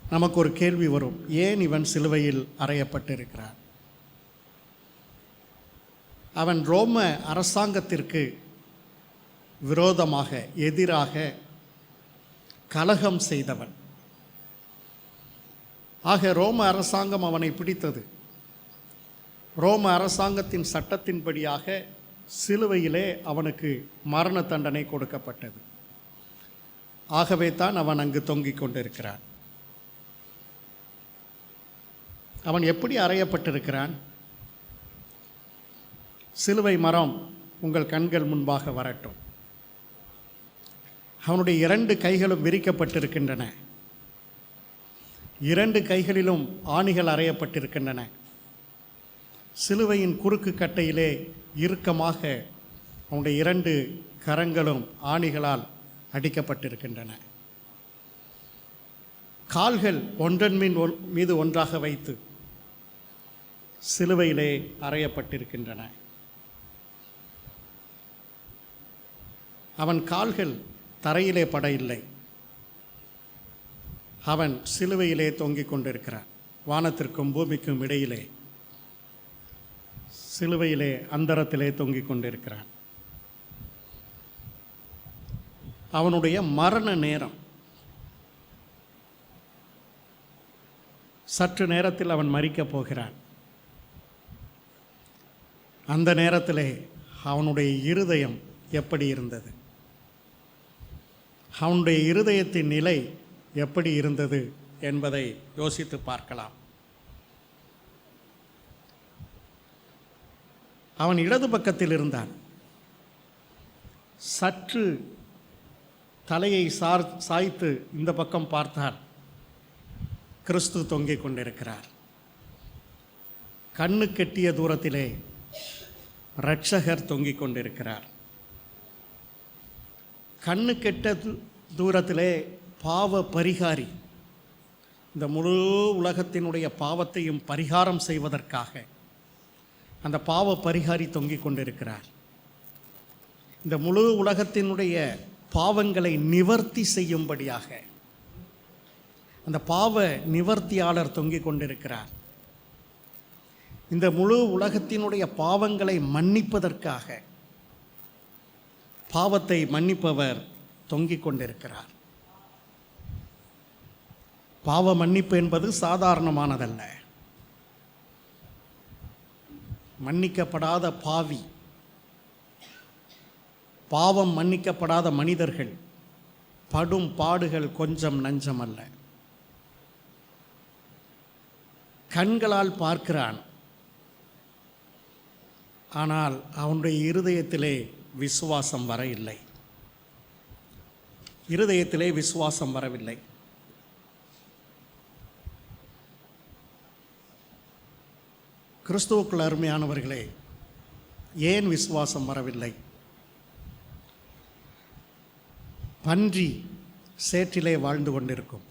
நமக்கு ஒரு கேள்வி வரும், ஏன் இவன் சிலுவையில் அறையப்பட்டிருக்கிறான்? அவன் ரோம அரசாங்கத்திற்கு விரோதமாக, எதிராக கலகம் செய்தவன். ஆக ரோம அரசாங்கம் அவனை பிடித்தது. ரோம அரசாங்கத்தின் சட்டத்தின்படியாக சிலுவையிலே அவனுக்கு மரண தண்டனை கொடுக்கப்பட்டது. ஆகவே தான் அவன் அங்கு தொங்கிக் கொண்டிருக்கிறான். அவன் எப்படி அறையப்பட்டிருக்கிறான்? சிலுவை மரம் உங்கள் கண்கள் முன்பாக வரட்டும். அவனுடைய 2 கைகளும் விரிக்கப்பட்டிருக்கின்றன. 2 கைகளிலும் ஆணிகள் அறையப்பட்டிருக்கின்றன. சிலுவையின் குறுக்கு கட்டையிலே இறுக்கமாக அவனுடைய 2 கரங்களும் ஆணிகளால் அடிக்கப்பட்டிருக்கின்றன. கால்கள் ஒன்றன் மீது ஒன்றாக வைத்து சிலுவையிலே அறையப்பட்டிருக்கின்றன. அவன் கால்கள் தரையிலே பட இல்லை. அவன் சிலுவையிலே தொங்கிக் கொண்டிருக்கிறான். வானத்திற்கும் பூமிக்கும் இடையிலே சிலுவையிலே அந்தரத்திலே தொங்கிக் கொண்டிருக்கிறான். அவனுடைய மரண நேரம். சற்று நேரத்தில் அவன் மரிக்கப் போகிறான். அந்த நேரத்திலே அவனுடைய இருதயம் எப்படி இருந்தது, அவனுடைய இருதயத்தின் நிலை எப்படி இருந்தது என்பதை யோசித்து பார்க்கலாம். அவன் இடது பக்கத்தில் இருந்தான். சற்று தலையை சாய்த்து இந்த பக்கம் பார்த்தால் கிறிஸ்து தொங்கிக் கொண்டிருக்கிறார். கண்ணு கெட்டிய தூரத்திலே இரட்சகர் தொங்கிக் கொண்டிருக்கிறார். கண்ணு கெட்ட தூரத்திலே பாவ பரிகாரி, இந்த முழு உலகத்தினுடைய பாவத்தையும் பரிகாரம் செய்வதற்காக அந்த பாவ பரிகாரி தொங்கிக் கொண்டிருக்கிறார். இந்த முழு உலகத்தினுடைய பாவங்களை நிவர்த்தி செய்யும்படியாக அந்த பாவ நிவர்த்தியாளர் தொங்கிக் கொண்டிருக்கிறார். இந்த முழு உலகத்தினுடைய பாவங்களை மன்னிப்பதற்காக பாவத்தை மன்னிப்பவர் தொங்கிக் கொண்டிருக்கிறார். பாவ மன்னிப்பு என்பது சாதாரணமானதல்ல. மன்னிக்கப்படாத பாவி, பாவம் மன்னிக்கப்படாத மனிதர்கள் படும் பாடுகள் கொஞ்சம் நஞ்சமல்ல. கண்களால் பார்க்கிறான், ஆனால் அவனுடைய இருதயத்திலே விசுவாசம் வர இல்லை. இருதயத்திலே விசுவாசம் வரவில்லை. கிறிஸ்துவுக்குள் அருமையானவர்களே, ஏன் விசுவாசம் வரவில்லை? பன்றி சேற்றிலே வாழ்ந்து கொண்டிருக்கும்.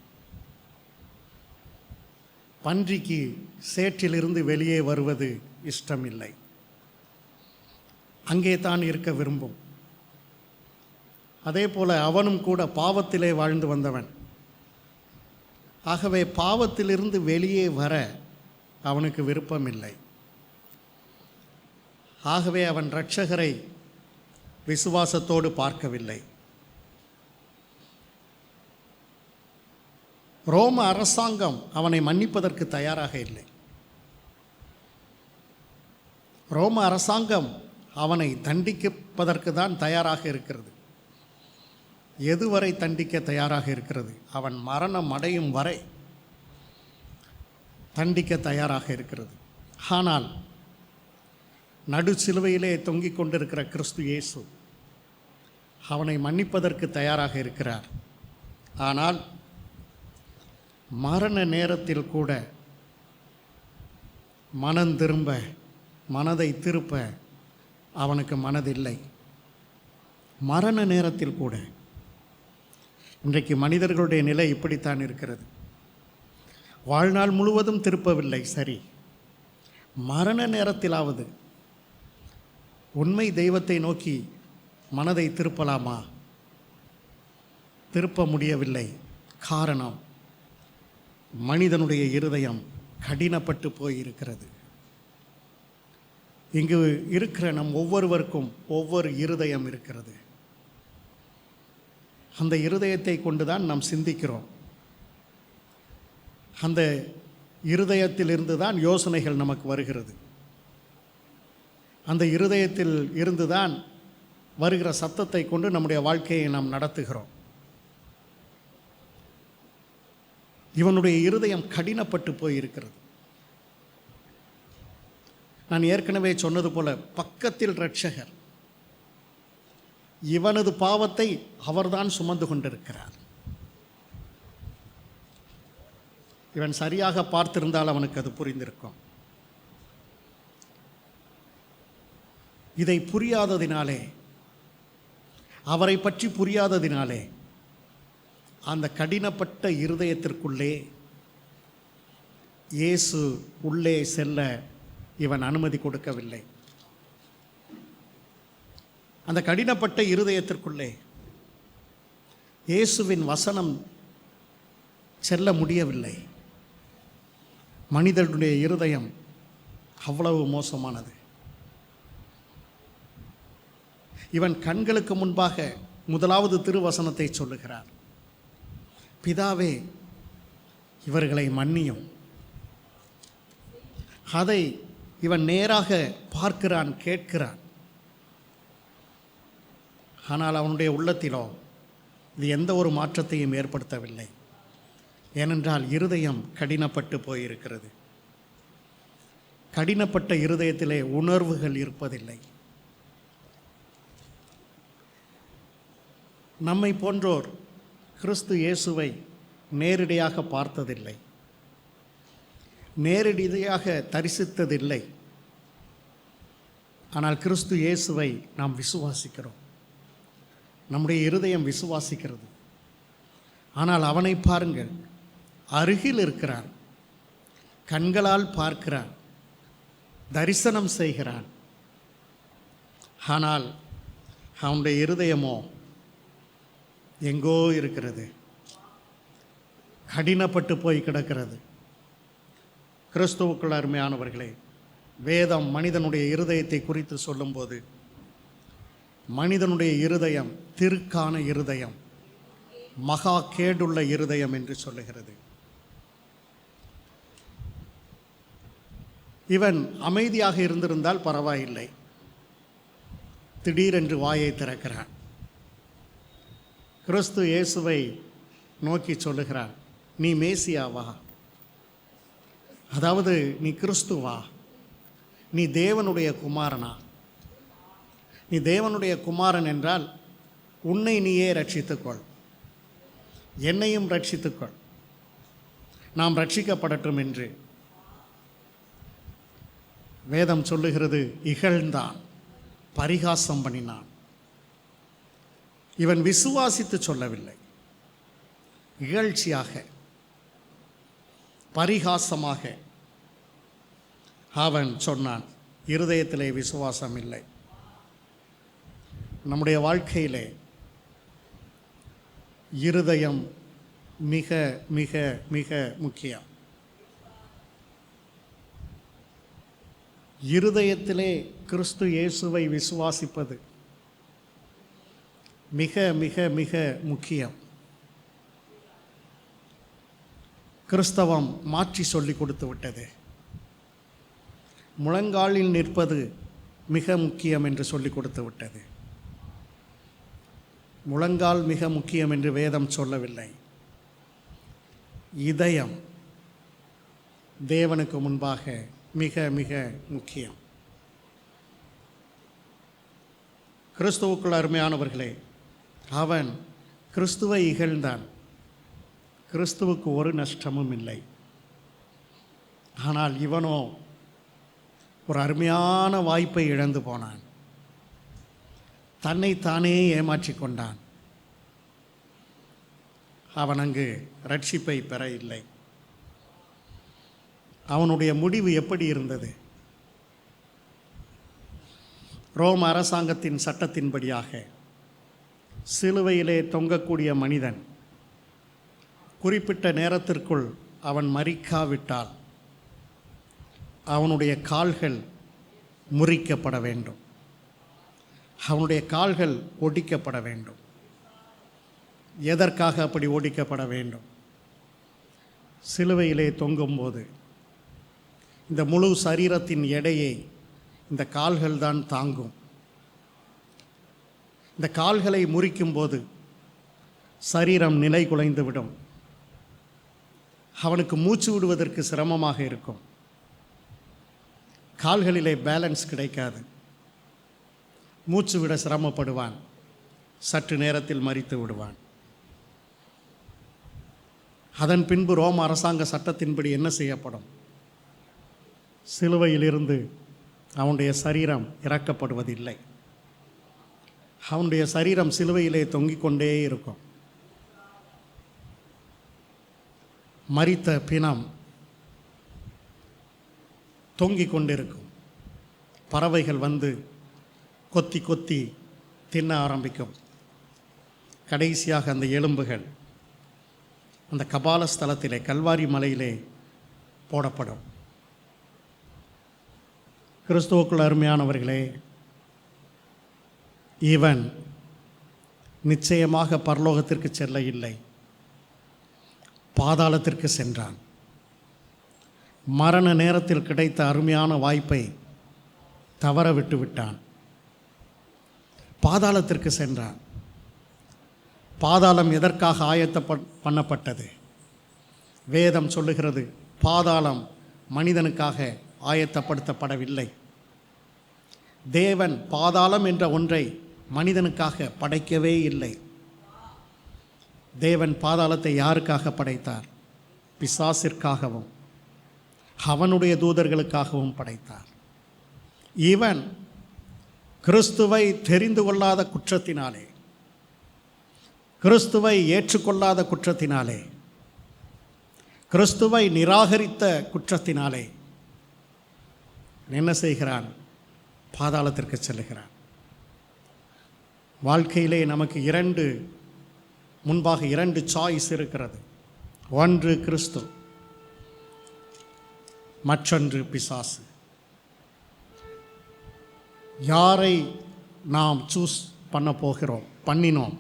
பன்றிக்கு சேற்றிலிருந்து வெளியே வருவது இஷ்டமில்லை. அங்கே தான் இருக்க விரும்பும். அதே போல அவனும் கூட பாவத்திலே வாழ்ந்து வந்தவன். ஆகவே பாவத்திலிருந்து வெளியே வர அவனுக்கு விருப்பமில்லை. ஆகவே அவன் இரட்சகரை விசுவாசத்தோடு பார்க்கவில்லை. ரோம அரசாங்கம் அவனை மன்னிப்பதற்கு தயாராக இல்லை. ரோம அரசாங்கம் அவனை தண்டிப்பதற்கு தான் தயாராக இருக்கிறது. எதுவரை தண்டிக்க தயாராக இருக்கிறது? அவன் மரணம் அடையும் வரை தண்டிக்க தயாராக இருக்கிறது. ஆனால் நடு சிலுவையிலே தொங்கிக் கொண்டிருக்கிற கிறிஸ்து இயேசு அவனை மன்னிப்பதற்கு தயாராக இருக்கிறார். ஆனால் மரண நேரத்தில் கூட மனதை திருப்ப அவனுக்கு மனதில்லை. மரண நேரத்தில் கூட. இன்றைக்கு மனிதர்களுடைய நிலை இப்படித்தான் இருக்கிறது. வாழ்நாள் முழுவதும் திருப்பவில்லை, சரி, மரண நேரத்திலாவது உண்மை தெய்வத்தை நோக்கி மனதை திருப்பலாமா? திருப்ப முடியவில்லை. காரணம், மனிதனுடைய இருதயம் கடினப்பட்டு போயிருக்கிறது. இங்கு இருக்கிற நம் ஒவ்வொருவருக்கும் ஒவ்வொரு இருதயம் இருக்கிறது. அந்த இருதயத்தை கொண்டுதான் நாம் சிந்திக்கிறோம். அந்த இருதயத்திலிருந்து தான் யோசனைகள் நமக்கு வருகிறது. அந்த இருதயத்தில் இருந்துதான் வருகிற சத்தத்தை கொண்டு நம்முடைய வாழ்க்கையை நாம் நடத்துகிறோம். இவனுடைய இருதயம் கடினப்பட்டு போயிருக்கிறது. நான் ஏற்கனவே சொன்னது போல பக்கத்தில் இரட்சகர், இவனது பாவத்தை அவர்தான் சுமந்து கொண்டிருக்கிறார். இவன் சரியாக பார்த்திருந்தால் அவனுக்கு அது புரிந்திருக்கும். இதை புரியாததினாலே அவரை பற்றி புரியாததினாலே அந்த கடினப்பட்ட இருதயத்திற்குள்ளே இயேசு உள்ளே செல்ல இவன் அனுமதி கொடுக்கவில்லை. அந்த கடினப்பட்ட இருதயத்திற்குள்ளே இயேசுவின் வசனம் செல்ல முடியவில்லை. மனிதனுடைய இருதயம் அவ்வளவு மோசமானது. இவன் கண்களுக்கு முன்பாக முதலாவது திருவசனத்தை சொல்லுகிறார், பிதாவே இவர்களை மன்னியும். அதை இவன் நேராக பார்க்கிறான், கேட்கிறான். ஆனால் அவனுடைய உள்ளத்திலோ இது எந்த ஒரு மாற்றத்தையும் ஏற்படுத்தவில்லை. ஏனென்றால் இருதயம் கடினப்பட்டு போயிருக்கிறது. கடினப்பட்ட இருதயத்திலே உணர்வுகள் இருப்பதில்லை. நம்மை போன்றோர் கிறிஸ்து இயேசுவை நேரடியாக பார்த்ததில்லை, நேரடியாக தரிசித்ததில்லை. ஆனால் கிறிஸ்து இயேசுவை நாம் விசுவாசிக்கிறோம். நம்முடைய இருதயம் விசுவாசிக்கிறது. ஆனால் அவனை பாருங்கள், அருகில் இருக்கிறான், கண்களால் பார்க்கிறான், தரிசனம் செய்கிறான். ஆனால் அவனுடைய இருதயமோ எங்கோ இருக்கிறது, கடினப்பட்டு போய் கிடக்கிறது. கிறிஸ்துவுக்குள் அருமையானவர்களே, வேதம் மனிதனுடைய இருதயத்தை குறித்து சொல்லும்போது மனிதனுடைய இருதயம் திருக்கான இருதயம், மகா கேடுள்ள இருதயம் என்று சொல்லுகிறது. இவன் அமைதியாக இருந்திருந்தால் பரவாயில்லை, திடீரென்று வாயை திறக்கிறான். கிறிஸ்து இயேசுவை நோக்கி சொல்லுகிறான், நீ மேசியாவா? அதாவது நீ கிறிஸ்துவா? நீ தேவனுடைய குமாரனா? நீ தேவனுடைய குமாரன் என்றால் உன்னை நீயே ரட்சித்துக்கொள், என்னையும் ரட்சித்துக்கொள், நாம் ரட்சிக்கப்படட்டும் என்று வேதம் சொல்லுகிறது. இகழ்ந்தான், பரிகாசம் பண்ணினான். இவன் விசுவாசித்து சொல்லவில்லை, இகழ்ச்சியாக பரிகாசமாக அவன் சொன்னான். இருதயத்திலே விசுவாசம் இல்லை. நம்முடைய வாழ்க்கையிலே இருதயம் மிக மிக மிக முக்கியம். இருதயத்திலே கிறிஸ்து இயேசுவை விசுவாசிப்பது மிக மிக மிக முக்கியம். கிறிஸ்தவம் மாற்றி சொல்லி கொடுத்து விட்டது. முழங்காலில் நிற்பது மிக முக்கியம் என்று சொல்லி கொடுத்து விட்டது. முழங்கால் மிக முக்கியம் என்று வேதம் சொல்லவில்லை. இதயம் தேவனுக்கு முன்பாக மிக மிக முக்கியம். கிறிஸ்துவுக்குள் அருமையானவர்களே, அவன் கிறிஸ்துவை இகழ்ந்தான். கிறிஸ்துவுக்கு ஒரு நஷ்டமும் இல்லை. ஆனால் இவனோ ஒரு அருமையான வாய்ப்பை இழந்து போனான். தன்னை தானே ஏமாற்றி கொண்டான். அவன் அங்கு ரட்சிப்பை பெற இல்லை. அவனுடைய முடிவு எப்படி இருந்தது? ரோம அரசாங்கத்தின் சட்டத்தின்படியாக சிலுவையிலே தொங்கக்கூடிய மனிதன் குறிப்பிட்ட நேரத்திற்குள் அவன் மரிக்காவிட்டால் அவனுடைய கால்கள் முறிக்கப்பட வேண்டும், அவனுடைய கால்கள் ஒடிக்கப்பட வேண்டும். எதற்காக அப்படி ஒடிக்கப்பட வேண்டும்? சிலுவையிலே தொங்கும்போது இந்த முழு சரீரத்தின் எடையை இந்த கால்கள் தான் தாங்கும். இந்த கால்களை முறிக்கும்போது சரீரம் நிலை குலைந்து விடும். அவனுக்கு மூச்சு விடுவதற்கு சிரமமாக இருக்கும். கால்களிலே பேலன்ஸ் கிடைக்காது. மூச்சு விட சிரமப்படுவான். சற்று நேரத்தில் மரித்து விடுவான். அதன் பின்பு ரோம அரசாங்க சட்டத்தின்படி என்ன செய்யப்படும்? சிலுவையிலிருந்து அவனுடைய சரீரம் இறக்கப்படுவதில்லை. அவனுடைய சரீரம் சிலுவையிலே தொங்கிக் கொண்டே இருக்கும். மரித்த பிணம் தொங்கிக் கொண்டிருக்கும். பறவைகள் வந்து கொத்தி கொத்தி தின்ன ஆரம்பிக்கும். கடைசியாக அந்த எலும்புகள் அந்த கபாலஸ்தலத்திலே, கல்வாரி மலையிலே போடப்படும். கிறிஸ்துவுக்குள் அருமையானவர்களே, இவன் நிச்சயமாக பரலோகத்திற்கு செல்ல இல்லை, பாதாளத்திற்கு சென்றான். மரண நேரத்தில் கிடைத்த அருமையான வாய்ப்பை தவற விட்டு விட்டான். பாதாளத்திற்கு சென்றான். பாதாளம் எதற்காக பண்ணப்பட்டது? வேதம் சொல்லுகிறது, பாதாளம் மனிதனுக்காக ஆயத்தப்படுத்தப்படவில்லை. தேவன் பாதாளம் என்ற ஒன்றை மனிதனுக்காக படைக்கவே இல்லை. தேவன் பாதாளத்தை யாருக்காக படைத்தார்? பிசாசிற்காகவும் அவனுடைய தூதர்களுக்காகவும் படைத்தார். இவன் கிறிஸ்துவை தெரிந்து கொள்ளாத குற்றத்தினாலே, கிறிஸ்துவை ஏற்றுக்கொள்ளாத குற்றத்தினாலே, கிறிஸ்துவை நிராகரித்த குற்றத்தினாலே என்ன செய்கிறான்? பாதாளத்திற்கு செல்லுகிறான். வாழ்க்கையிலே நமக்கு முன்பாக இரண்டு சாய்ஸ் இருக்கிறது. ஒன்று கிறிஸ்து, மற்றொன்று பிசாசு. யாரை நாம் சூஸ் பண்ண போகிறோம்? பண்ணினோம்.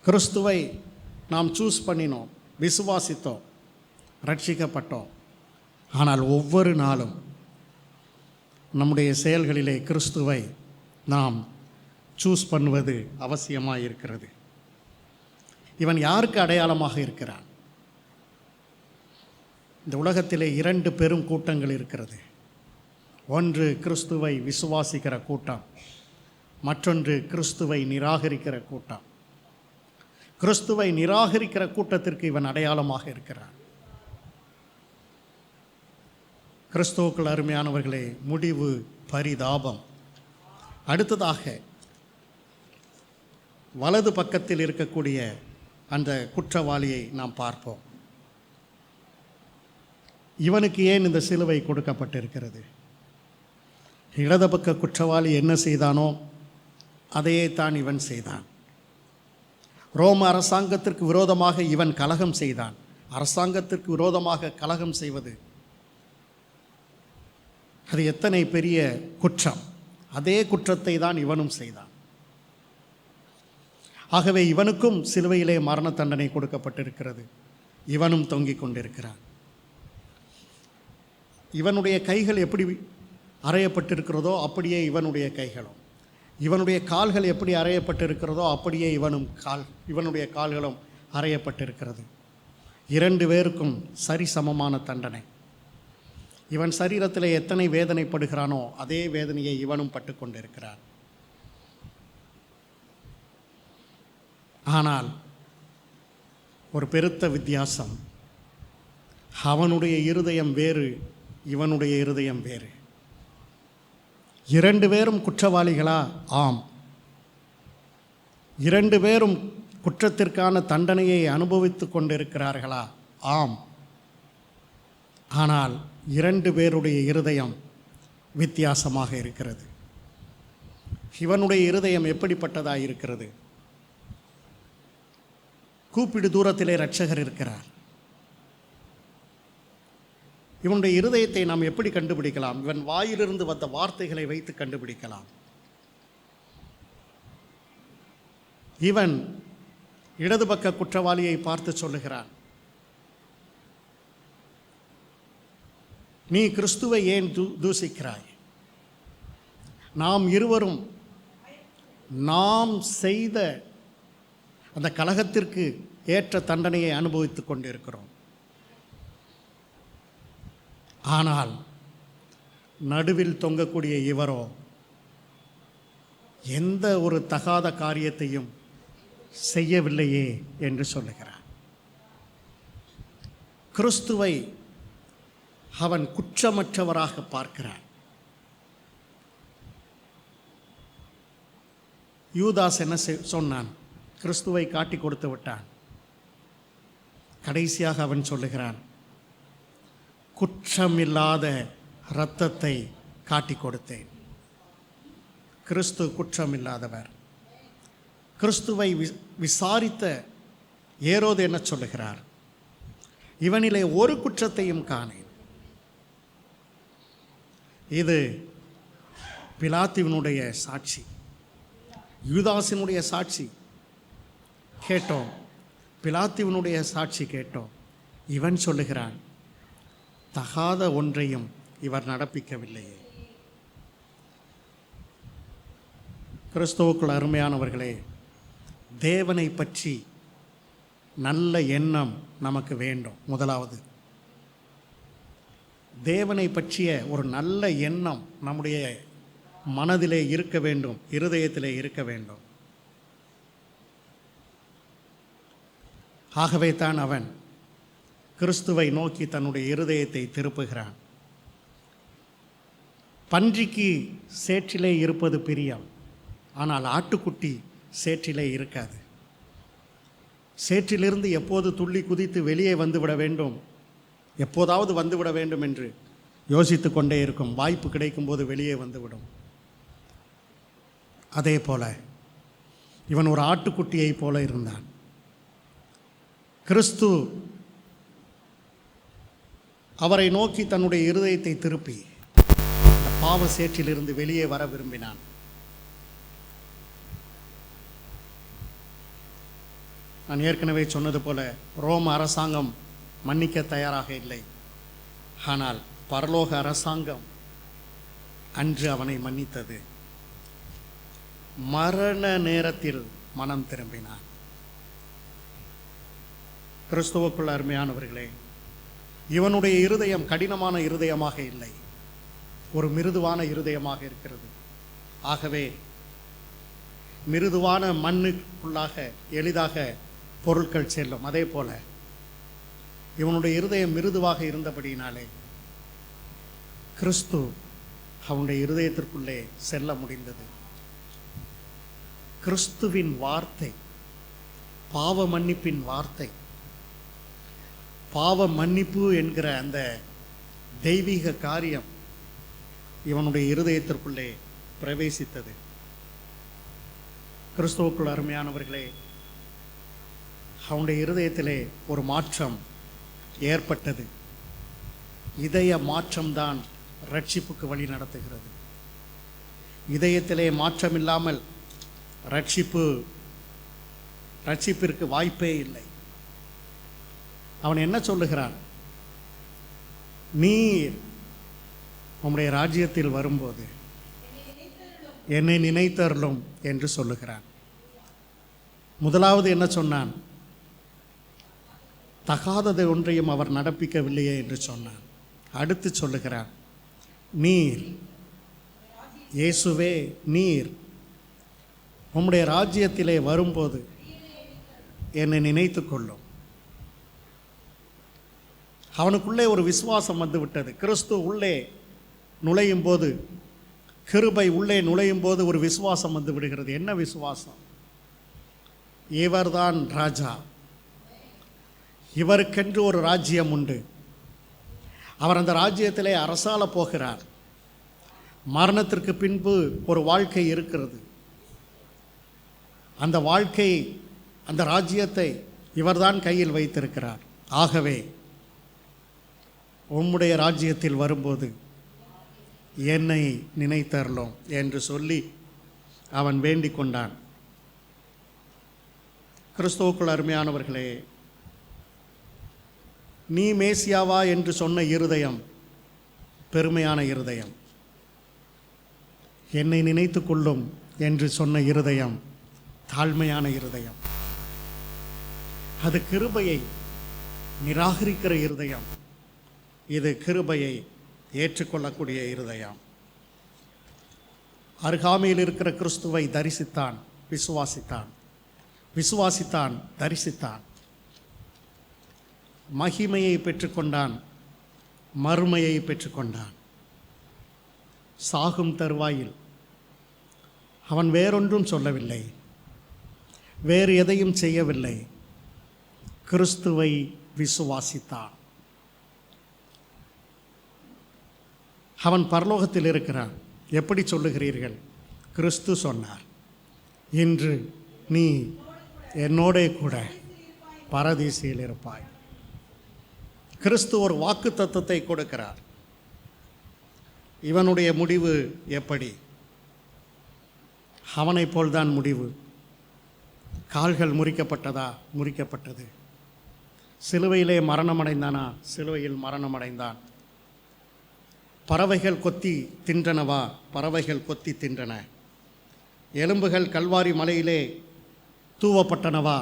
கிறிஸ்துவை நாம் சூஸ் பண்ணினோம், விசுவாசித்தோம், ரட்சிக்கப்பட்டோம். ஆனால் ஒவ்வொரு நாளும் நம்முடைய செயல்களிலே கிறிஸ்துவை நாம் சூஸ் பண்ணுவது அவசியமாக இருக்கிறது. இவன் யாருக்கு அடையாளமாக இருக்கிறான்? இந்த உலகத்திலே இரண்டு பெரும் கூட்டங்கள் இருக்கிறது. ஒன்று கிறிஸ்துவை விசுவாசிக்கிற கூட்டம், மற்றொன்று கிறிஸ்துவை நிராகரிக்கிற கூட்டம். கிறிஸ்துவை நிராகரிக்கிற கூட்டத்திற்கு இவன் அடையாளமாக இருக்கிறான். கிறிஸ்துவுக்குள் அருமையானவர்களே, முடிவு பரிதாபம். அடுத்ததாக வலது பக்கத்தில் இருக்கக்கூடிய அந்த குற்றவாளியை நாம் பார்ப்போம். இவனுக்கு ஏன் இந்த சிலுவை கொடுக்கப்பட்டிருக்கிறது? இடது பக்க குற்றவாளி என்ன செய்தானோ அதையே தான் இவன் செய்தான். ரோம அரசாங்கத்திற்கு விரோதமாக இவன் கலகம் செய்தான். அரசாங்கத்திற்கு விரோதமாக கலகம் செய்வது அது எத்தனை பெரிய குற்றம்! அதே குற்றத்தை தான் இவனும் செய்தான். ஆகவே இவனுக்கும் சிலுவையிலே மரண தண்டனை கொடுக்கப்பட்டிருக்கிறது. இவனும் தொங்கிக் கொண்டிருக்கிறான். இவனுடைய கைகள் எப்படி அறையப்பட்டிருக்கிறதோ அப்படியே இவனுடைய கைகளும், இவனுடைய கால்கள் எப்படி அறையப்பட்டிருக்கிறதோ அப்படியே இவனுடைய கால்களும் அறையப்பட்டிருக்கிறது. இரண்டு பேருக்கும் சரிசமமான தண்டனை. இவன் சரீரத்தில் எத்தனை வேதனைப்படுகிறானோ அதே வேதனையை இவனும் பட்டு கொண்டிருக்கிறான். ஆனால் ஒரு பெருத்த வித்தியாசம். அவனுடைய இருதயம் வேறு, இவனுடைய இருதயம் வேறு. இரண்டு பேரும் குற்றவாளிகளா? ஆம். இரண்டு பேரும் குற்றத்திற்கான தண்டனையை அனுபவித்து கொண்டிருக்கிறார்களா? ஆம். ஆனால் இரண்டு பேருடைய இருதயம் வித்தியாசமாக இருக்கிறது. இவனுடைய இருதயம் எப்படிப்பட்டதாக இருக்கிறது? கூப்பிடு தூரத்திலே இரட்சகர் இருக்கிறார். இவனுடைய இருதயத்தை நாம் எப்படி கண்டுபிடிக்கலாம்? இவன் வாயிலிருந்து வந்த வார்த்தைகளை வைத்து கண்டுபிடிக்கலாம். இவன் இடது பக்க குற்றவாளியை பார்த்து சொல்லுகிறான், நீ கிறிஸ்துவை ஏன் தூசிக்கிறாய்? நாம் இருவரும் நாம் செய்த அந்த கலகத்திற்கு ஏற்ற தண்டனையை அனுபவித்துக் கொண்டிருக்கிறோம். ஆனால் நடுவில் தொங்கக்கூடிய இவரோ எந்த ஒரு தகாத காரியத்தையும் செய்யவில்லையே என்று சொல்லுகிறார். கிறிஸ்துவை அவன் குற்றமற்றவராக பார்க்கிறான். யூதாஸ் என்ன சொன்னான்? கிறிஸ்துவை காட்டி கொடுத்து விட்டான். கடைசியாக அவன் சொல்லுகிறான், குற்றமில்லாத இரத்தத்தை காட்டி கொடுத்தேன். கிறிஸ்து குற்றமில்லாதவர். கிறிஸ்துவை விசாரித்த ஏரோது என்ன சொல்லுகிறார்? இவனிலே ஒரு குற்றத்தையும் காணேன். இது பிலாத்துவினுடைய சாட்சி, யூதாசினுடைய சாட்சி கேட்டோம், பிலாத்துவினுடைய சாட்சி கேட்டோம். இவன் சொல்லுகிறான், தகாத ஒன்றையும் இவர் நடப்பிக்கவில்லையே. கிறிஸ்துவுக்குள் அருமையானவர்களே, தேவனை பற்றி நல்ல எண்ணம் நமக்கு வேண்டும். முதலாவது, தேவனை பற்றிய ஒரு நல்ல எண்ணம் நம்முடைய மனதிலே இருக்க வேண்டும், இருதயத்திலே இருக்க வேண்டும். ஆகவே தான் அவன் கிறிஸ்துவை நோக்கி தன்னுடைய இருதயத்தை திருப்புகிறான். பன்றிக்கு சேற்றிலே இருப்பது பிரியம், ஆனால் ஆட்டுக்குட்டி சேற்றிலே இருக்காது. சேற்றிலிருந்து எப்போது துள்ளி குதித்து வெளியே வந்துவிட வேண்டும், எப்போதாவது வந்துவிட வேண்டும் என்று யோசித்து கொண்டே இருக்கும். வாய்ப்பு கிடைக்கும்போது வெளியே வந்துவிடும். அதே போல இவன் ஒரு ஆட்டுக்குட்டியைப் போல இருந்தான். கிறிஸ்து அவரை நோக்கி தன்னுடைய இருதயத்தை திருப்பி அந்த பாவ சேற்றிலிருந்து வெளியே வர விரும்பினான். நான் ஏற்கனவே சொன்னது போல ரோம அரசாங்கம் மன்னிக்க தயாராக இல்லை. ஆனால் பரலோக அரசாங்கம் அன்று அவனை மன்னித்தது. மரண நேரத்தில் மனம் திரும்பினான். கிறிஸ்துவுக்குள் அருமையானவர்களே, இவனுடைய இருதயம் கடினமான இருதயமாக இல்லை, ஒரு மிருதுவான இருதயமாக இருக்கிறது. ஆகவே மிருதுவான மண்ணுக்குள்ளாக எளிதாக பொருட்கள் செல்லும். அதே போல இவனுடைய இருதயம் மிருதுவாக இருந்தபடியினாலே கிறிஸ்து அவனுடைய இருதயத்திற்குள்ளே செல்ல முடிந்தது. கிறிஸ்துவின் வார்த்தை, பாவ மன்னிப்பின் வார்த்தை, பாவ மன்னிப்பு என்கிற அந்த தெய்வீக காரியம் இவனுடைய இருதயத்திற்குள்ளே பிரவேசித்தது. கிறிஸ்துவுக்குள் அருமையானவர்களே, அவனுடைய இருதயத்திலே ஒரு மாற்றம் ஏற்பட்டது. இதய மாற்றம்தான் ரட்சிப்புக்கு வழி நடத்துகிறது. இதயத்திலே மாற்றம் இல்லாமல் ரட்சிப்பிற்கு வாய்ப்பே இல்லை. அவன் என்ன சொல்லுகிறான்? நீர் உம்முடைய ராஜ்யத்தில் வரும்போது என்னை நினைத்தருளும் என்று சொல்லுகிறான். முதலாவது என்ன சொன்னான்? தகாததை ஒன்றையும் அவர் நடப்பிக்கவில்லையே என்று சொன்னான். அடுத்து சொல்லுகிறான், நீர் இயேசுவே, நீர் உம்முடைய ராஜ்யத்திலே வரும்போது என்னை நினைத்து கொள்ளும். அவனுக்குள்ளே ஒரு விசுவாசம் வந்து விட்டது. கிறிஸ்து உள்ளே நுழையும் போது, கிருபை உள்ளே நுழையும் போது ஒரு விசுவாசம் வந்து விடுகிறது. என்ன விசுவாசம்? இவர்தான் ராஜா, இவருக்கென்று ஒரு ராஜ்யம் உண்டு, அவர் அந்த ராஜ்யத்திலே அரசாள போகிறார், மரணத்திற்கு பின்பு ஒரு வாழ்க்கை இருக்கிறது, அந்த வாழ்க்கை, அந்த ராஜ்யத்தை இவர்தான் கையில் வைத்திருக்கிறார். ஆகவே உம்முடைய ராஜ்யத்தில் வரும்போது என்னை நினைத்தருளும் என்று சொல்லி அவன் வேண்டிக் கொண்டான். கிறிஸ்துவுக்குள் அருமையானவர்களே, நீ மேசியாவா என்று சொன்ன இருதயம் பெருமையான இருதயம், என்னை நினைத்து கொள்ளும் என்று சொன்ன இருதயம் தாழ்மையான இருதயம். அது கிருபையை நிராகரிக்கிற இருதயம், இது கிருபையை ஏற்றுக்கொள்ளக்கூடிய இருதயம். அருகாமையில் இருக்கிற கிறிஸ்துவை தரிசித்தான், விசுவாசித்தான், தரிசித்தான், மகிமையை பெற்றுக்கொண்டான், மறுமையை பெற்றுக்கொண்டான். சாகும் தருவாயில் அவன் வேறொன்றும் சொல்லவில்லை, வேறு எதையும் செய்யவில்லை, கிறிஸ்துவை விசுவாசித்தான். அவன் பரலோகத்தில் இருக்கிறான். எப்படி சொல்லுகிறீர்கள்? கிறிஸ்து சொன்னார், இன்று நீ என்னோடே கூட பரதீசில் இருப்பாய். கிறிஸ்து ஒரு வாக்கு தத்தத்தை கொடுக்கிறார். இவனுடைய முடிவு எப்படி? அவனைப் போல்தான் முடிவு. கால்கள் முறிக்கப்பட்டதா? முறிக்கப்பட்டது. சிலுவையிலே மரணமடைந்தானா? சிலுவையில் மரணமடைந்தான். பறவைகள் கொத்தி தின்றனவா? பறவைகள் கொத்தி தின்றன. எலும்புகள் கல்வாரி மலையிலே தூவப்பட்டனவா?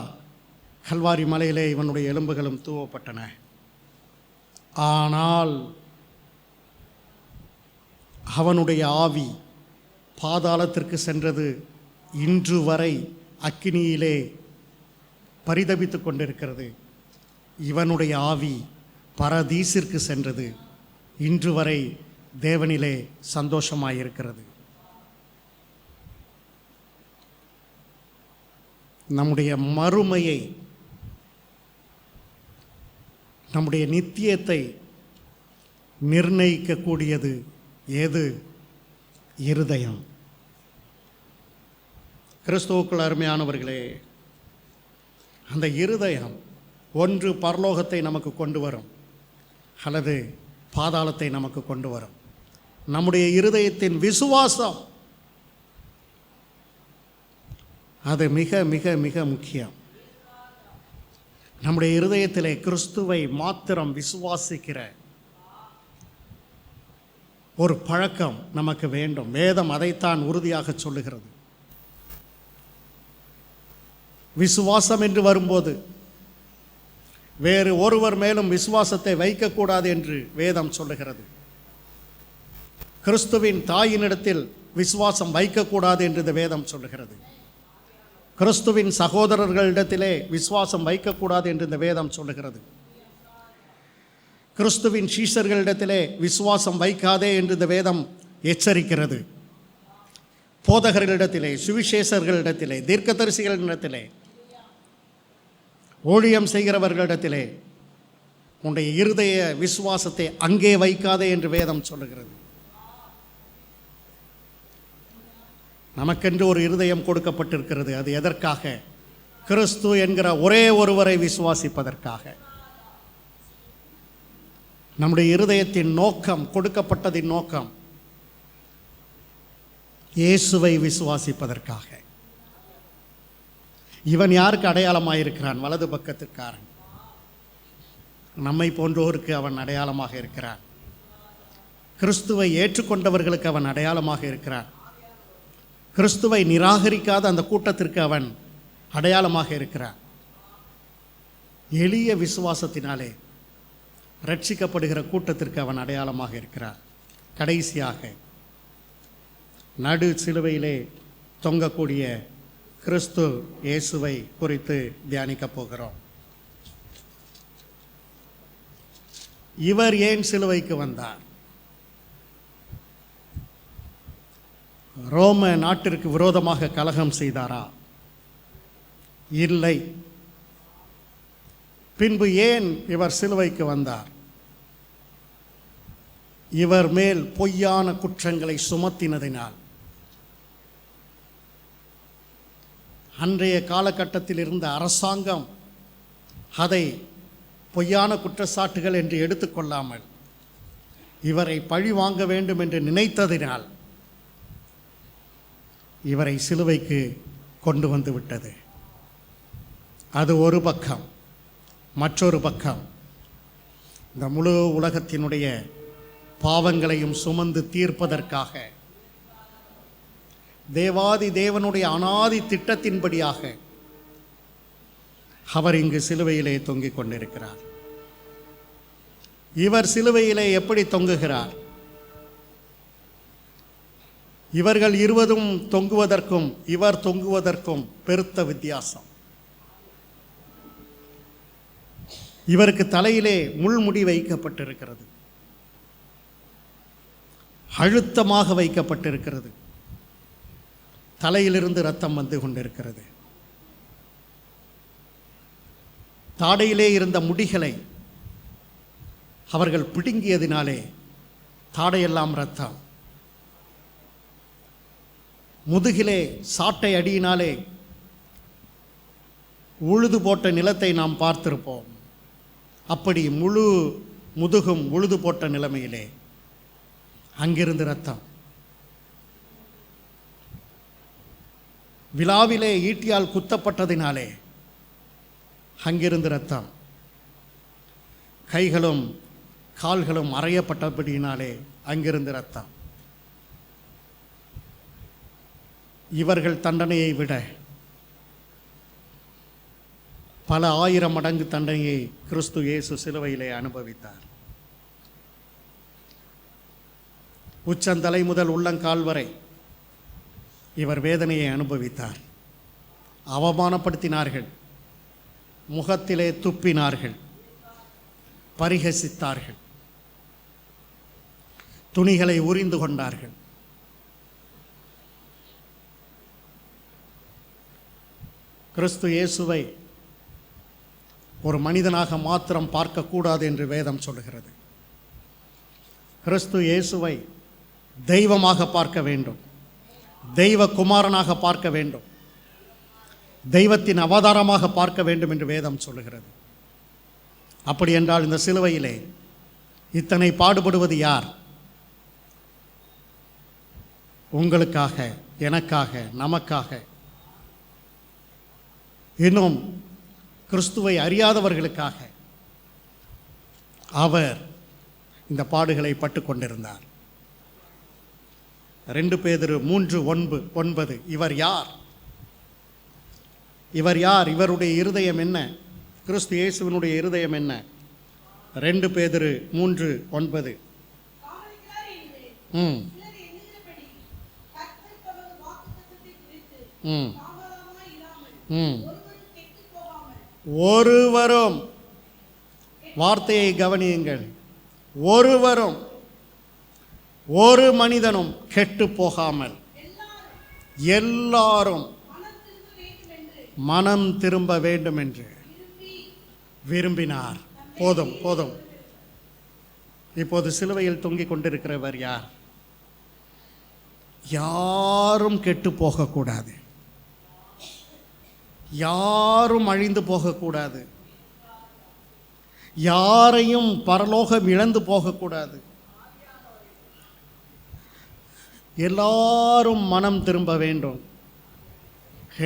கல்வாரி மலையிலே இவனுடைய எலும்புகளும் தூவப்பட்டன. ஆனால் அவனுடைய ஆவி பாதாளத்திற்கு சென்றது. இன்று வரை அக்கினியிலே பரிதபித்து கொண்டிருக்கிறது. இவனுடைய ஆவி பரதீசிற்கு சென்றது. இன்று வரை தேவனிலே சந்தோஷமாயிருக்கிறது. நம்முடைய மறுமையை, நம்முடைய நித்தியத்தை நிர்ணயிக்கக்கூடியது ஏது? இருதயம். கிறிஸ்துவுக்குள் அருமையானவர்களே, அந்த இருதயம் ஒன்று பரலோகத்தை நமக்கு கொண்டு வரும், அல்லது பாதாளத்தை நமக்கு கொண்டு வரும். நம்முடைய இருதயத்தின் விசுவாசம் அது மிக மிக மிக முக்கியம். நம்முடைய இருதயத்திலே கிறிஸ்துவை மாத்திரம் விசுவாசிக்கிற ஒரு பழக்கம் நமக்கு வேண்டும். வேதம் அதைத்தான் உறுதியாக சொல்லுகிறது. விசுவாசம் என்று வரும்போது வேறு ஒருவர் மேலும் விசுவாசத்தை வைக்கக்கூடாது என்று வேதம் சொல்லுகிறது. கிறிஸ்துவின் தாயினிடத்தில் விசுவாசம் வைக்கக்கூடாது என்று இந்த வேதம் சொல்லுகிறது. கிறிஸ்துவின் சகோதரர்களிடத்திலே விசுவாசம் வைக்கக்கூடாது என்று இந்த வேதம் சொல்லுகிறது. கிறிஸ்துவின் சீஷர்களிடத்திலே விசுவாசம் வைக்காதே என்று இந்த வேதம் எச்சரிக்கிறது. போதகர்களிடத்திலே, சுவிசேஷர்களிடத்திலே, தீர்க்கதரிசிகளிடத்திலே, ஊழியம் செய்கிறவர்களிடத்திலே உன்னுடைய இருதய விசுவாசத்தை அங்கே வைக்காதே என்று வேதம் சொல்லுகிறது. நமக்கென்று ஒரு இருதயம் கொடுக்கப்பட்டிருக்கிறது. அது எதற்காக? கிறிஸ்து என்கிற ஒரே ஒருவரை விசுவாசிப்பதற்காக. நம்முடைய இருதயத்தின் நோக்கம், கொடுக்கப்பட்டதின் நோக்கம் இயேசுவை விசுவாசிப்பதற்காக. இவன் யாருக்கு அடையாளமாயிருக்கிறான்? வலது பக்கத்துக்காரன். நம்மை போன்றோருக்கு அவன் அடையாளமாக இருக்கிறான். கிறிஸ்துவை ஏற்றுக்கொண்டவர்களுக்கு அவன் அடையாளமாக இருக்கிறான். கிறிஸ்துவை நிராகரிக்காத அந்த கூட்டத்திற்கு அவன் அடையாளமாக இருக்கிறான். எளிய விசுவாசத்தினாலே ரட்சிக்கப்படுகிற கூட்டத்திற்கு அவன் அடையாளமாக இருக்கிறான். கடைசியாக நடு சிலுவையிலே தொங்கக்கூடிய கிறிஸ்து இயேசுவை குறித்து தியானிக்கப் போகிறோம். இவர் ஏன் சிலுவைக்கு வந்தார்? ரோம நாட்டிற்கு விரோதமாக கலகம் செய்தாரா? இல்லை. பின்பு ஏன் இவர் சிலுவைக்கு வந்தார்? இவர் மேல் பொய்யான குற்றங்களை சுமத்தினதினால். அன்றைய காலகட்டத்தில் இருந்த அரசாங்கம் அதை பொய்யான குற்றச்சாட்டுகள் என்று எடுத்துக்கொள்ளாமல் இவரை பழி வாங்க வேண்டும் என்று நினைத்ததினால் இவரை சிலுவைக்கு கொண்டு வந்து விட்டது. அது ஒரு பக்கம். மற்றொரு பக்கம், இந்த முழு உலகத்தினுடைய பாவங்களையும் சுமந்து தீர்ப்பதற்காக தேவாதி தேவனுடைய அனாதி திட்டத்தின்படியாக அவர் இங்கு சிலுவையிலே தொங்கிக் கொண்டிருக்கிறார். இவர் சிலுவையிலே எப்படி தொங்குகிறார்? இவர்கள் இருவரும் தொங்குவதற்கும் இவர் தொங்குவதற்கும் பெருத்த வித்தியாசம். இவருக்கு தலையிலே முள்முடி வைக்கப்பட்டிருக்கிறது, அழுத்தமாக வைக்கப்பட்டிருக்கிறது. தலையிலிருந்து இரத்தம் வந்து கொண்டிருக்கிறது. தாடையிலே இருந்த முடிகளை அவர்கள் பிடுங்கியதினாலே தாடையெல்லாம் இரத்தம். முதுகிலே சாட்டை அடியினாலே உழுது போட்ட நிலத்தை நாம் பார்த்திருப்போம். அப்படி முழு முதுகும் உழுது போட்ட நிலைமையிலே அங்கிருந்து இரத்தம். விழாவிலே ஈட்டியால் குத்தப்பட்டதினாலே அங்கிருந்து இரத்தம். கைகளும் கால்களும் அறையப்பட்டபடியினாலே அங்கிருந்து இரத்தம். இவர்கள் தண்டனையை விட பல ஆயிரம் மடங்கு தண்டனையை கிறிஸ்து இயேசு சிலுவையிலே அனுபவித்தார். உச்சந்தலை முதல் உள்ளங்கால் வரை இவர் வேதனையை அனுபவித்தார். அவமானப்படுத்தினார்கள், முகத்திலே துப்பினார்கள், பரிகசித்தார்கள், துணிகளை உரிந்து கொண்டார்கள். கிறிஸ்து இயேசுவை ஒரு மனிதனாக மாத்திரம் பார்க்கக்கூடாது என்று வேதம் சொல்லுகிறது. கிறிஸ்து இயேசுவை தெய்வமாக பார்க்க வேண்டும், தெய்வ குமாரனாக பார்க்க வேண்டும், தெய்வத்தின் அவதாரமாக பார்க்க வேண்டும் என்று வேதம் சொல்லுகிறது. அப்படி என்றால் இந்த சிலுவையிலே இத்தனை பாடுபடுவது யார்? உங்களுக்காக, எனக்காக, நமக்காக. இன்னும் கிறிஸ்துவை அறியாதவர்களுக்காக அவர் இந்த பாடுகளை பட்டு கொண்டிருந்தார். 2 பேதுரு 3:9 இவர் யார்? இவர் யார்? இவருடைய இருதயம் என்ன? கிறிஸ்து இயேசுவினுடைய இருதயம் என்ன? 2 பேதுரு 3:9. ஒருவரும், வார்த்தையை கவனியுங்கள், ஒருவரும், ஒரு மனிதனும் கெட்டு போகாமல் எல்லாரும் மனம் திரும்ப வேண்டும் என்று விரும்பினார். போதும் போதும். இப்போது சிலுவையில் தொங்கிக் கொண்டிருக்கிறவர் யார்? யாரும் கெட்டு போகக்கூடாது, யாரும் அழிந்து போகக்கூடாது, யாரையும் பரலோகம் இழந்து போகக்கூடாது. எல்லாரும் மனம் திரும்ப வேண்டும்,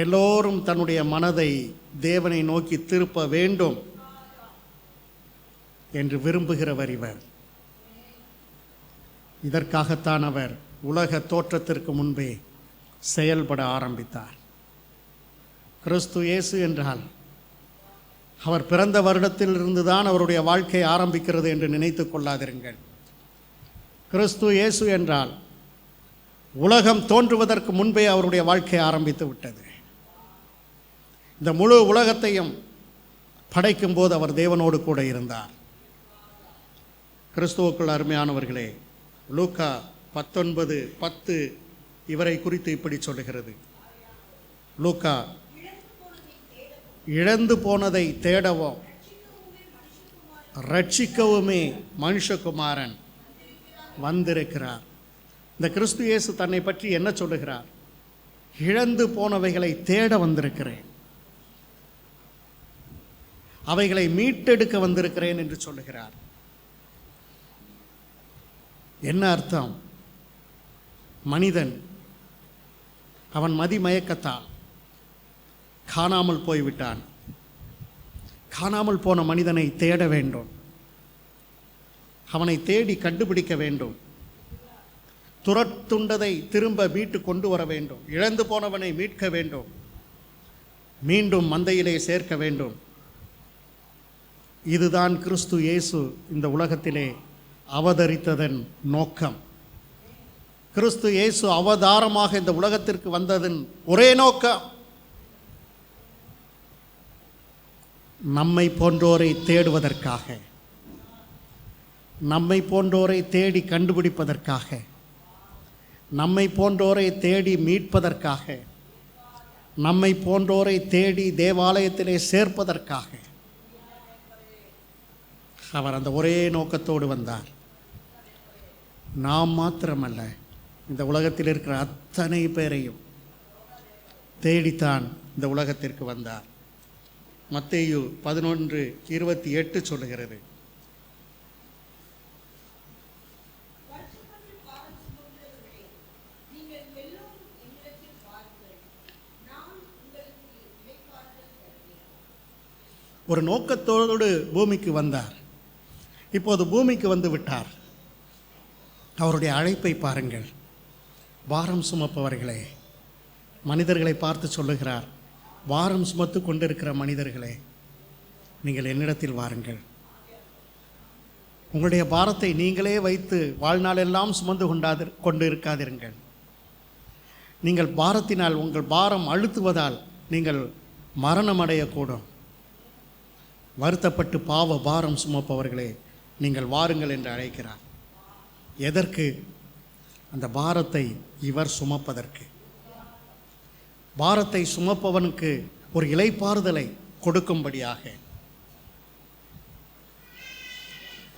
எல்லோரும் தன்னுடைய மனதை தேவனை நோக்கி திருப்ப வேண்டும் என்று விரும்புகிறவர் இவர். இதற்காகத்தான் அவர் உலக தோற்றத்திற்கு முன்பே செயல்பட ஆரம்பித்தார். கிறிஸ்து இயேசு என்றால் அவர் பிறந்த வருடத்திலிருந்து தான் அவருடைய வாழ்க்கை ஆரம்பிக்கிறது என்று நினைத்து கொள்ளாதிருங்கள். கிறிஸ்து இயேசு என்றால் உலகம் தோன்றுவதற்கு முன்பே அவருடைய வாழ்க்கை ஆரம்பித்து விட்டது. இந்த முழு உலகத்தையும் படைக்கும் போது அவர் தேவனோடு கூட இருந்தார். கிறிஸ்துவுக்குள் அருமையானவர்களே, லூக்கா 19:10 இவரை குறித்து இப்படி சொல்லுகிறது. லூக்கா, இழந்து போனதை தேடவும் ரட்சிக்கவுமே மனுஷகுமாரன் வந்திருக்கிறார். இந்த கிறிஸ்து இயேசு தன்னை பற்றி என்ன சொல்லுகிறார்? இழந்து போனவைகளை தேட வந்திருக்கிறேன், அவைகளை மீட்டெடுக்க வந்திருக்கிறேன் என்று சொல்லுகிறார். என்ன அர்த்தம்? மனிதன் அவன் மதிமயக்கத்தால் காணாமல் போய்விட்டான். காணாமல் போன மனிதனை தேட வேண்டும், அவனை தேடி கண்டுபிடிக்க வேண்டும், துரத்துண்டதை திரும்ப மீட்டு கொண்டு வர வேண்டும், இழந்து போனவனை மீட்க வேண்டும், மீண்டும் மந்தையிலே சேர்க்க வேண்டும். இதுதான் கிறிஸ்து இயேசு இந்த உலகத்திலே அவதரித்ததன் நோக்கம். கிறிஸ்து இயேசு அவதாரமாக இந்த உலகத்திற்கு வந்ததன் ஒரே நோக்கம் நம்மை போன்றோரை தேடுவதற்காக, நம்மை போன்றோரை தேடி கண்டுபிடிப்பதற்காக, நம்மை போன்றோரை தேடி மீட்பதற்காக, நம்மை போன்றோரை தேடி தேவாலயத்திலே சேர்ப்பதற்காக அவர் அந்த ஒரே நோக்கத்தோடு வந்தார். நாம் மாத்திரமல்ல, இந்த உலகத்தில் இருக்கிற அத்தனை பேரையும் தேடித்தான் இந்த உலகத்திற்கு வந்தார். மத்தேயு 11:28 சொல்லுகிறது, ஒரு நோக்கத்தோடு பூமிக்கு வந்தார். இப்போது பூமிக்கு வந்து விட்டார். அவருடைய அழைப்பை பாருங்கள். பாரம் சுமப்பவர்களே, மனிதர்களை பார்த்து சொல்லுகிறார், பாரம் சுமத்து கொண்டிருக்கிற மனிதர்களே, நீங்கள் என்னிடத்தில் வாருங்கள். உங்களுடைய பாரத்தை நீங்களே வைத்து வாழ்நாளெல்லாம் சுமந்து கொண்டு இருக்காதிருங்கள். நீங்கள் பாரத்தினால், உங்கள் பாரம் அழுத்துவதால் நீங்கள் மரணம் அடையக்கூடும். வருத்தப்பட்டு பாவ பாரம் சுமப்பவர்களே, நீங்கள் வாருங்கள் என்று அழைக்கிறார். எதற்கு? அந்த பாரத்தை இவர் சுமப்பதற்கு. பாரத்தை சுமப்பவனுக்கு ஒரு இளைப்பாறுதலை கொடுக்கும்படியாக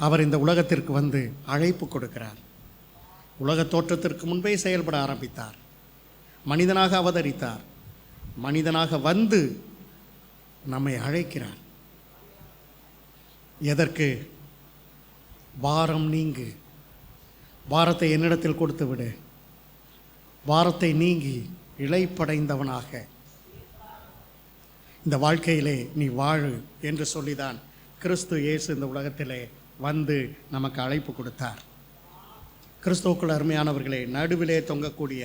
அவர் இந்த உலகத்திற்கு வந்து அழைப்பு கொடுக்கிறார். உலக தோற்றத்திற்கு முன்பே செயல்பட ஆரம்பித்தார். மனிதனாக அவதரித்தார். மனிதனாக வந்து நம்மை அழைக்கிறார். எதற்கு? பாரம் நீங்கு, பாரத்தை என்னிடத்தில் கொடுத்து விடு, பாரத்தை நீங்கி இளைப்படைந்தவனாக இந்த வாழ்க்கையிலே நீ வாழு என்று சொல்லிதான் கிறிஸ்து இயேசு இந்த உலகத்திலே வந்து நமக்கு அழைப்பு கொடுத்தார். கிறிஸ்துவுக்குள் அருமையானவர்களே, நடுவிலே தொங்கக்கூடிய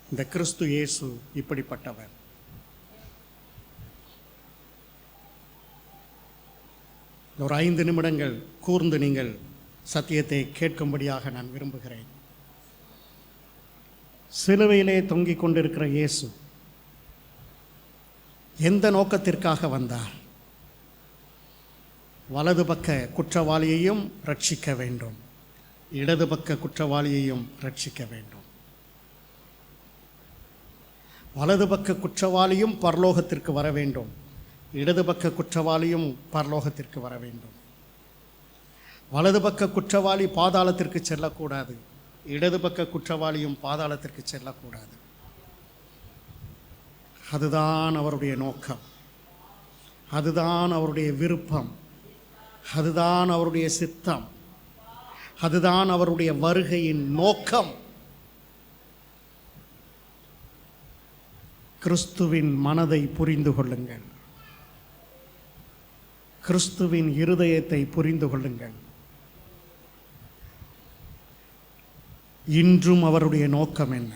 இந்த கிறிஸ்து இயேசு இப்படிப்பட்டவர். ஒரு 5 நிமிடங்கள் கூர்ந்து நீங்கள் சத்தியத்தை கேட்கும்படியாக நான் விரும்புகிறேன். சிலுவையிலே தொங்கிக் கொண்டிருக்கிற இயேசு எந்த நோக்கத்திற்காக வந்தார்? வலது பக்க குற்றவாளியையும் ரட்சிக்க வேண்டும், இடது பக்க குற்றவாளியையும் ரட்சிக்க வேண்டும். வலது பக்க குற்றவாளியும் பரலோகத்திற்கு வர வேண்டும், இடது பக்க குற்றவாளியும் பரலோகத்திற்கு வர வேண்டும். வலது பக்க குற்றவாளி பாதாளத்திற்கு செல்லக்கூடாது, இடது பக்க குற்றவாளியும் பாதாளத்திற்கு செல்லக்கூடாது. அதுதான் அவருடைய நோக்கம், அதுதான் அவருடைய விருப்பம், அதுதான் அவருடைய சித்தம், அதுதான் அவருடைய வருகையின் நோக்கம். கிறிஸ்துவின் மனதை புரிந்து கொள்ளுங்கள், கிறிஸ்துவின் இருதயத்தை புரிந்து கொள்ளுங்கள். இன்றும் அவருடைய நோக்கம் என்ன?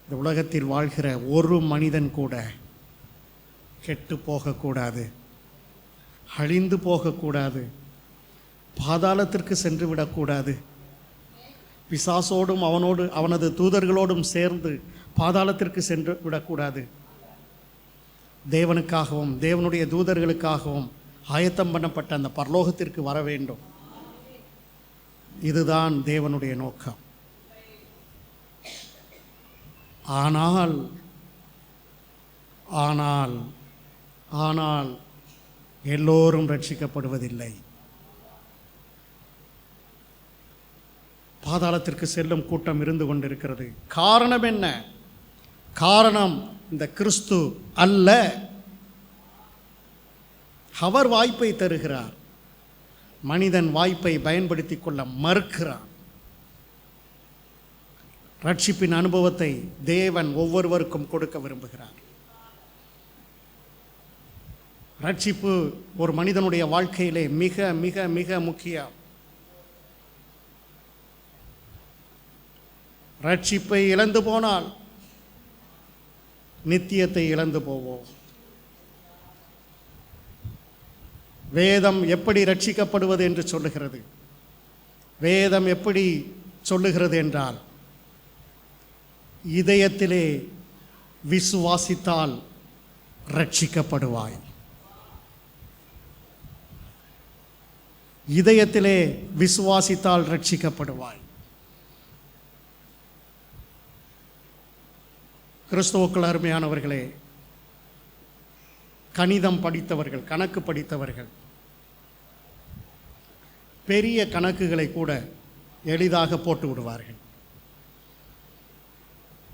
இந்த உலகத்தில் வாழ்கிற ஒரு மனிதன் கூட கெட்டு போகக்கூடாது, அழிந்து போகக்கூடாது, பாதாளத்திற்கு சென்று விடக்கூடாது, பிசாசோடும் அவனது தூதர்களோடும் சேர்ந்து பாதாளத்திற்கு சென்று விடக்கூடாது. தேவனுக்காகவும் தேவனுடைய தூதர்களுக்காகவும் ஆயத்தம் பண்ணப்பட்ட அந்த பரலோகத்திற்கு வர வேண்டும். இதுதான் தேவனுடைய நோக்கம். ஆனால் ஆனால் ஆனால் எல்லோரும் ரட்சிக்கப்படுவதில்லை. பாதாளத்திற்கு செல்லும் கூட்டம் இருந்து கொண்டிருக்கிறது. காரணம் என்ன? காரணம் இந்த கிறிஸ்து அல்ல. அவர் வாய்ப்பை தருகிறார், மனிதன் வாய்ப்பை பயன்படுத்தி கொள்ள மறுக்கிறான். ரட்சிப்பின் அனுபவத்தை தேவன் ஒவ்வொருவருக்கும் கொடுக்க விரும்புகிறார். ரட்சிப்பு ஒரு மனிதனுடைய வாழ்க்கையிலே மிக மிக மிக முக்கியம். ரட்சிப்பை இழந்து போனால் நித்தியத்தை இழந்து போவோம். வேதம் எப்படி ரட்சிக்கப்படுவது என்று சொல்லுகிறது? வேதம் எப்படி சொல்லுகிறது என்றால், இதயத்திலே விசுவாசித்தால் ரட்சிக்கப்படுவாய். இதயத்திலே விசுவாசித்தால் ரட்சிக்கப்படுவாய். கிறிஸ்துவுக்குள் அருமையானவர்களே, கணிதம் படித்தவர்கள், கணக்கு படித்தவர்கள் பெரிய கணக்குகளை கூட எளிதாக போட்டு விடுவார்கள்.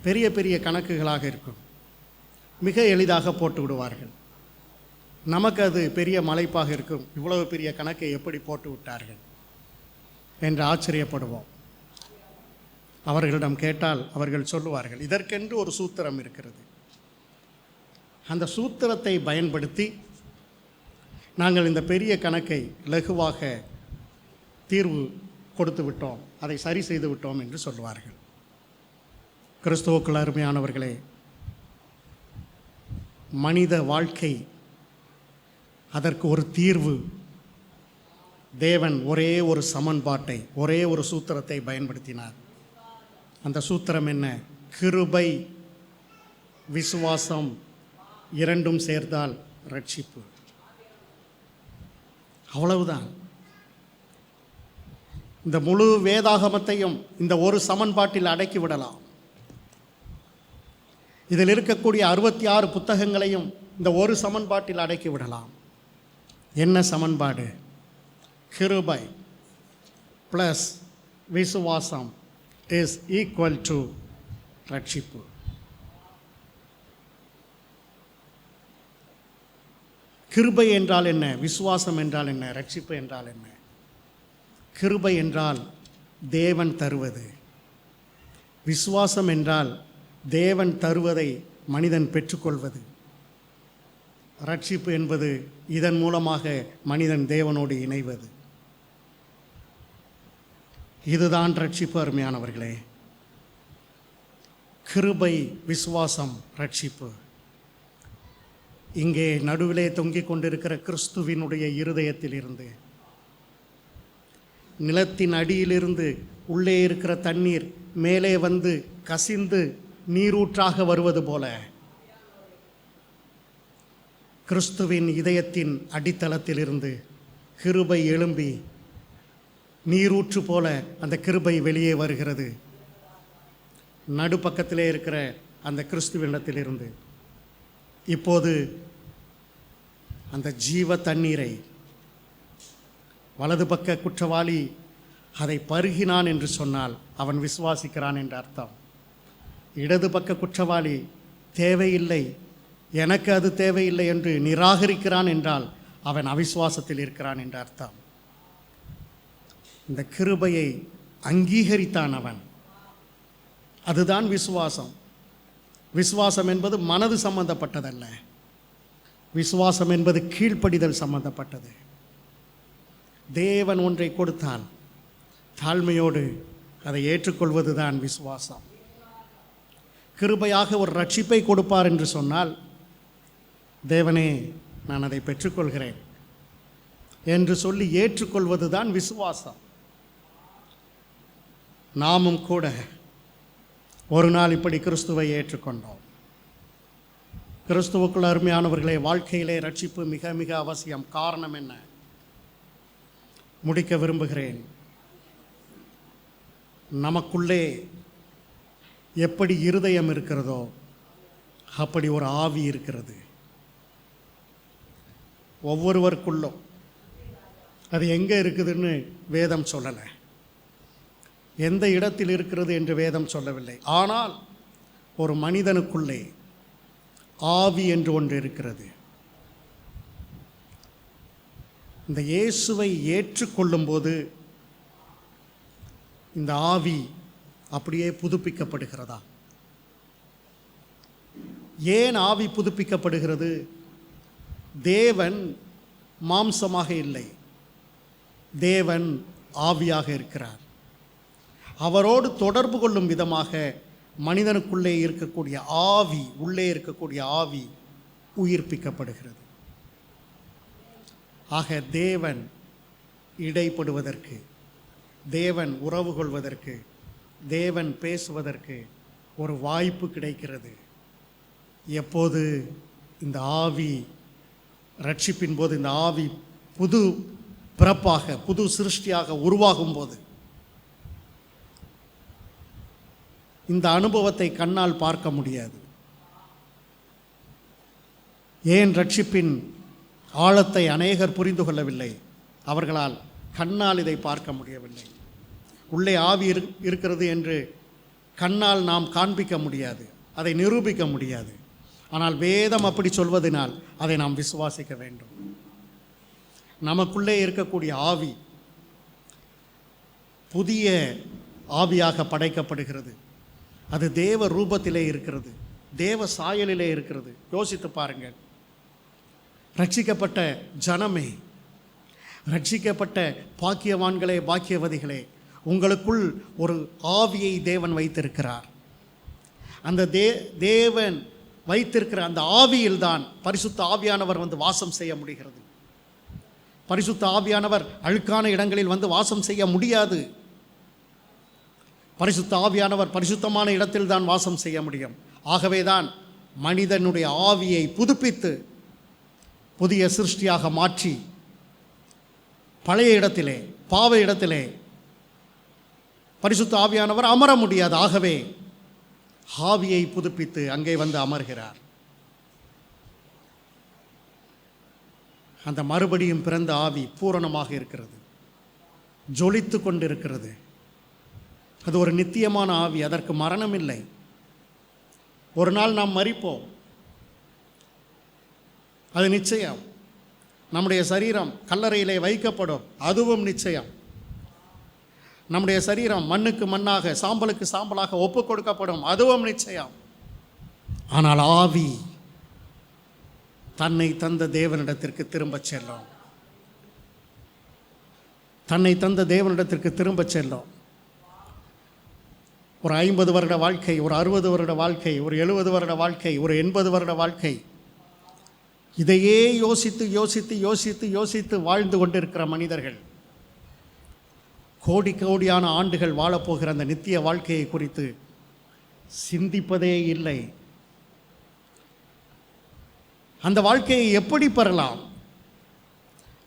பெரிய பெரிய கணக்குகளாக இருக்கும், மிக எளிதாக போட்டு விடுவார்கள். நமக்கு அது பெரிய மலைப்பாக இருக்கும். இவ்வளவு பெரிய கணக்கை எப்படி போட்டு விட்டார்கள் என்று ஆச்சரியப்படுவோம். அவர்களிடம் கேட்டால் அவர்கள் சொல்லுவார்கள், இதற்கென்று ஒரு சூத்திரம் இருக்கிறது. அந்த சூத்திரத்தை பயன்படுத்தி நாங்கள் இந்த பெரிய கணக்கை லகுவாக தீர்வு கொடுத்து விட்டோம், அதை சரி செய்து விட்டோம் என்று சொல்லுவார்கள். கிறிஸ்துவுக்குள் அருமையானவர்களே, மனித வாழ்க்கை அதற்கு ஒரு தீர்வு. தேவன் ஒரே ஒரு சமன்பாட்டை, ஒரே ஒரு சூத்திரத்தை பயன்படுத்தினார். அந்த சூத்திரம் என்ன? கிருபை விசுவாசம் இரண்டும் சேர்ந்தால் ரட்சிப்பு. அவ்வளவுதான். இந்த முழு வேதாகமத்தையும் இந்த ஒரு சமன்பாட்டில் அடக்கி விடலாம். இதில் இருக்கக்கூடிய 66 புத்தகங்களையும் இந்த ஒரு சமன்பாட்டில் அடக்கி விடலாம். என்ன சமன்பாடு? கிருபை ப்ளஸ் விசுவாசம் இஸ் ஈக்குவல் டு ரட்சிப்பு. கிருபை என்றால் என்ன? விசுவாசம் என்றால் என்ன? ரட்சிப்பு என்றால் என்ன? கிருபை என்றால் தேவன் தருவது. விசுவாசம் என்றால் தேவன் தருவதை மனிதன் பெற்றுக்கொள்வது. ரட்சிப்பு என்பது இதன் மூலமாக மனிதன் தேவனோடு இணைவது. இதுதான் ரட்சிப்பு. அருமையானவர்களே, கிருபை, விசுவாசம், ரட்சிப்பு. இங்கே நடுவிலே தொங்கிக் கொண்டிருக்கிற கிறிஸ்துவினுடைய இருதயத்தில் இருந்து, நிலத்தின் அடியிலிருந்து உள்ளே இருக்கிற தண்ணீர் மேலே வந்து கசிந்து நீரூற்றாக வருவது போல, கிறிஸ்துவின் இதயத்தின் அடித்தளத்திலிருந்து கிருபை எழும்பி நீரூற்று போல அந்த கிருபை வெளியே வருகிறது. நடுப்பக்கத்திலே இருக்கிற அந்த கிறிஸ்துவினிடத்திலிருந்து இப்போது அந்த ஜீவ தண்ணீரை வலது பக்க குற்றவாளி அதை பருகினான் என்று சொன்னால் அவன் விசுவாசிக்கிறான் என்று அர்த்தம். இடது பக்க குற்றவாளி தேவையில்லை, எனக்கு அது தேவையில்லை என்று நிராகரிக்கிறான் என்றால் அவன் அவிசுவாசத்தில் இருக்கிறான் என்று அர்த்தம். இந்த கிருபையை அங்கீகரித்தான் அவன். அதுதான் விசுவாசம். விசுவாசம் என்பது மனது சம்பந்தப்பட்டதல்ல. விசுவாசம் என்பது கீழ்ப்படிதல் சம்பந்தப்பட்டது. தேவன் ஒன்றை கொடுத்தால் தாழ்மையோடு அதை ஏற்றுக்கொள்வது தான் விசுவாசம். கிருபையாக ஒரு ரட்சிப்பை கொடுப்பார் என்று சொன்னால், தேவனே நான் அதை பெற்றுக்கொள்கிறேன் என்று சொல்லி ஏற்றுக்கொள்வது தான் விசுவாசம். நாமும் கூட ஒரு நாள் இப்படி கிறிஸ்துவை ஏற்றுக்கொண்டோம். கிறிஸ்துவுக்குள் அருமையானவர்களே, வாழ்க்கையிலே ரட்சிப்பு மிக மிக அவசியம். காரணம் என்ன? முடிக்க விரும்புகிறேன். நமக்குள்ளே எப்படி இருதயம் இருக்கிறதோ அப்படி ஒரு ஆவி இருக்கிறது ஒவ்வொருவருக்குள்ளும். அது எங்கே இருக்குதுன்னு வேதம் சொல்லலை, எந்த இடத்தில் இருக்கிறது என்று வேதம் சொல்லவில்லை. ஆனால் ஒரு மனிதனுக்குள்ளே ஆவி என்று ஒன்று இருக்கிறது. இந்த இயேசுவை ஏற்றுக்கொள்ளும்போது இந்த ஆவி அப்படியே புதுப்பிக்கப்படுகிறதா? ஏன் ஆவி புதுப்பிக்கப்படுகிறது? தேவன் மாம்சமாக இல்லை, தேவன் ஆவியாக இருக்கிறார். அவரோடு தொடர்பு கொள்ளும் விதமாக மனிதனுக்குள்ளே இருக்கக்கூடிய ஆவி, உள்ளே இருக்கக்கூடிய ஆவி உயிர்ப்பிக்கப்படுகிறது. ஆக தேவன் இடைப்படுவதற்கு, தேவன் உறவு கொள்வதற்கு, தேவன் பேசுவதற்கு ஒரு வாய்ப்பு கிடைக்கிறது. எப்போது இந்த ஆவி ரட்சிப்பின் போது, இந்த ஆவி புது பிறப்பாக, புது சிருஷ்டியாக உருவாகும் போது, இந்த அனுபவத்தை கண்ணால் பார்க்க முடியாது. ஏன் ரட்சிப்பின் ஆழத்தை அநேகர் புரிந்து கொள்ளவில்லை? அவர்களால் கண்ணால் இதை பார்க்க முடியவில்லை. உள்ளே ஆவி இருக்கிறது என்று கண்ணால் நாம் காண்பிக்க முடியாது, அதை நிரூபிக்க முடியாது. ஆனால் வேதம் அப்படி சொல்வதனால் அதை நாம் விசுவாசிக்க வேண்டும். நமக்குள்ளே இருக்கக்கூடிய ஆவி புதிய ஆவியாக படைக்கப்படுகிறது. அது தேவ ரூபத்திலே இருக்கிறது, தேவ சாயலிலே இருக்கிறது. யோசித்து பாருங்கள். ரட்சிக்கப்பட்ட ஜனமே, ரட்சிக்கப்பட்ட பாக்கியவான்களே, பாக்கியவதிகளே, உங்களுக்குள் ஒரு ஆவியை தேவன் வைத்திருக்கிறார். அந்த தேவன் வைத்திருக்கிற அந்த ஆவியில்தான் பரிசுத்த ஆவியானவர் வந்து வாசம் செய்ய முடிகிறது. பரிசுத்த ஆவியானவர் அழுக்கான இடங்களில் வந்து வாசம் செய்ய முடியாது. பரிசுத்த ஆவியானவர் பரிசுத்தமான இடத்தில் தான் வாசம் செய்ய முடியும். ஆகவேதான் மனிதனுடைய ஆவியை புதுப்பித்து புதிய சிருஷ்டியாக மாற்றி பழைய இடத்திலே, பாவ இடத்திலே பரிசுத்த ஆவியானவர் அமர முடியாது. ஆகவே ஆவியை புதுப்பித்து அங்கே வந்து அமர்கிறார். அந்த மறுபடியும் பிறந்த ஆவி பூரணமாக இருக்கிறது, ஜொலித்து கொண்டிருக்கிறது. அது ஒரு நித்தியமான ஆவி, அதற்கு மரணம் இல்லை. ஒரு நாள் நாம் மரிப்போம், அது நிச்சயம். நம்முடைய சரீரம் கல்லறையிலே வைக்கப்படும், அதுவும் நிச்சயம். நம்முடைய சரீரம் மண்ணுக்கு மண்ணாக, சாம்பலுக்கு சாம்பலாக ஒப்பு கொடுக்கப்படும், அதுவும் நிச்சயம். ஆனால் ஆவி தன்னை தந்த தேவனிடத்திற்கு திரும்ப செல்லும். தன்னை தந்த தேவனிடத்திற்கு திரும்ப செல்லும். ஒரு 50 வருட வாழ்க்கை, ஒரு 60 வருட வாழ்க்கை, ஒரு 70 வருட வாழ்க்கை, ஒரு 80 வருட வாழ்க்கை, இதையே யோசித்து யோசித்து யோசித்து யோசித்து வாழ்ந்து கொண்டிருக்கிற மனிதர்கள் கோடி கோடியான ஆண்டுகள் வாழப்போகிற அந்த நித்திய வாழ்க்கையை குறித்து சிந்திப்பதே இல்லை. அந்த வாழ்க்கையை எப்படி பெறலாம்?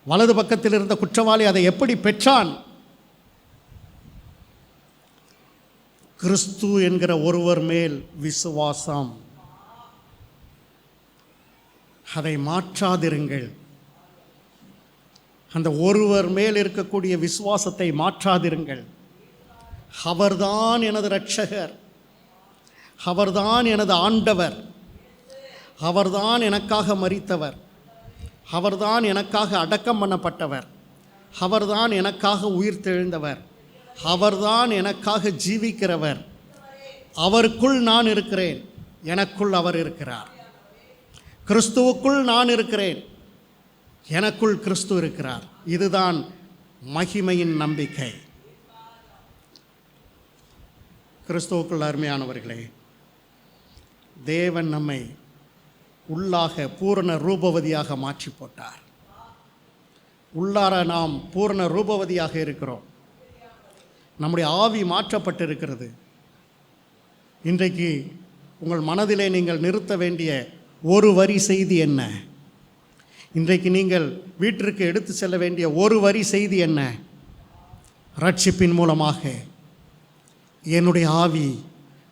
வலது பக்கத்தில் இருந்த குற்றவாளி அதை எப்படி பெற்றான்? கிறிஸ்து என்கிற ஒருவர் மேல் விசுவாசம். அதை மாற்றாதிருங்கள். அந்த ஒருவர் மேல் இருக்கக்கூடிய விசுவாசத்தை மாற்றாதிருங்கள். அவர்தான் எனது இரட்சகர், அவர்தான் எனது ஆண்டவர், அவர்தான் எனக்காக மரித்தவர், அவர்தான் எனக்காக அடக்கம் பண்ணப்பட்டவர், அவர்தான் எனக்காக உயிர்த்தெழுந்தவர், அவர்தான் எனக்காக ஜீவிக்கிறவர். அவருக்குள் நான் இருக்கிறேன், எனக்குள் அவர் இருக்கிறார். கிறிஸ்துவுக்குள் நான் இருக்கிறேன், எனக்குள் கிறிஸ்து இருக்கிறார். இதுதான் மகிமையின் நம்பிக்கை. கிறிஸ்துவுக்குள் அருமையானவர்களே, தேவன் நம்மை உள்ளாக பூரண ரூபவதியாக மாற்றி போட்டார். உள்ளார நாம் பூரண ரூபவதியாக இருக்கிறோம். நம்முடைய ஆவி மாற்றப்பட்டிருக்கிறது. இன்றைக்கு உங்கள் மனதிலே நீங்கள் நிறுத்த வேண்டிய ஒரு வரி செய்தி என்ன? இன்றைக்கு நீங்கள் வீட்டிற்கு எடுத்து செல்ல வேண்டிய ஒரு வரி செய்தி என்ன? ரட்சிப்பின் மூலமாக என்னுடைய ஆவி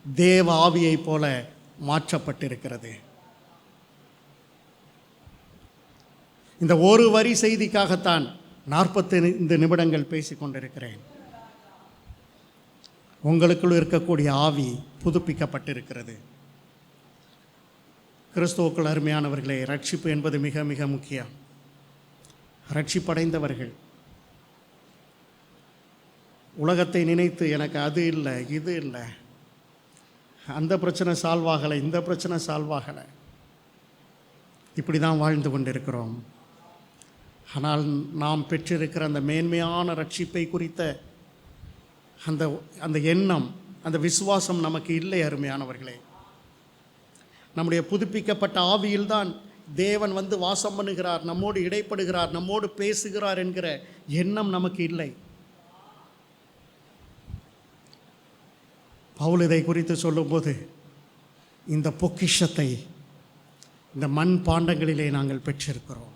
தேவ ஆவியைப் போல மாற்றப்பட்டிருக்கிறது. இந்த ஒரு வரி செய்திக்காகத்தான் 45 நிமிடங்கள் பேசிக் கொண்டிருக்கிறேன். உங்களுக்குள் இருக்கக்கூடிய ஆவி புதுப்பிக்கப்பட்டிருக்கிறது. கிறிஸ்துவுக்குள் அருமையானவர்களே, ரட்சிப்பு என்பது மிக மிக முக்கியம். ரட்சிப்படைந்தவர்கள் உலகத்தை நினைத்து எனக்கு அது இல்லை, இது இல்லை, அந்த பிரச்சனை சால்வ் ஆகலை, இந்த பிரச்சனை சால்வ் ஆகலை, இப்படி தான் வாழ்ந்து கொண்டிருக்கிறோம். ஆனால் நாம் பெற்றிருக்கிற அந்த மேன்மையான ரட்சிப்பை குறித்த அந்த எண்ணம், அந்த விசுவாசம் நமக்கு இல்லை. அருமையானவர்களே, நம்முடைய புதுப்பிக்கப்பட்ட ஆவியில்தான் தேவன் வந்து வாசம் பண்ணுகிறார், நம்மோடு இடைப்படுகிறார், நம்மோடு பேசுகிறார் என்கிற எண்ணம் நமக்கு இல்லை. பவுல் இதை குறித்து சொல்லும்போது, இந்த பொக்கிஷத்தை இந்த மண் பாண்டங்களிலே நாங்கள் பெற்றிருக்கிறோம்.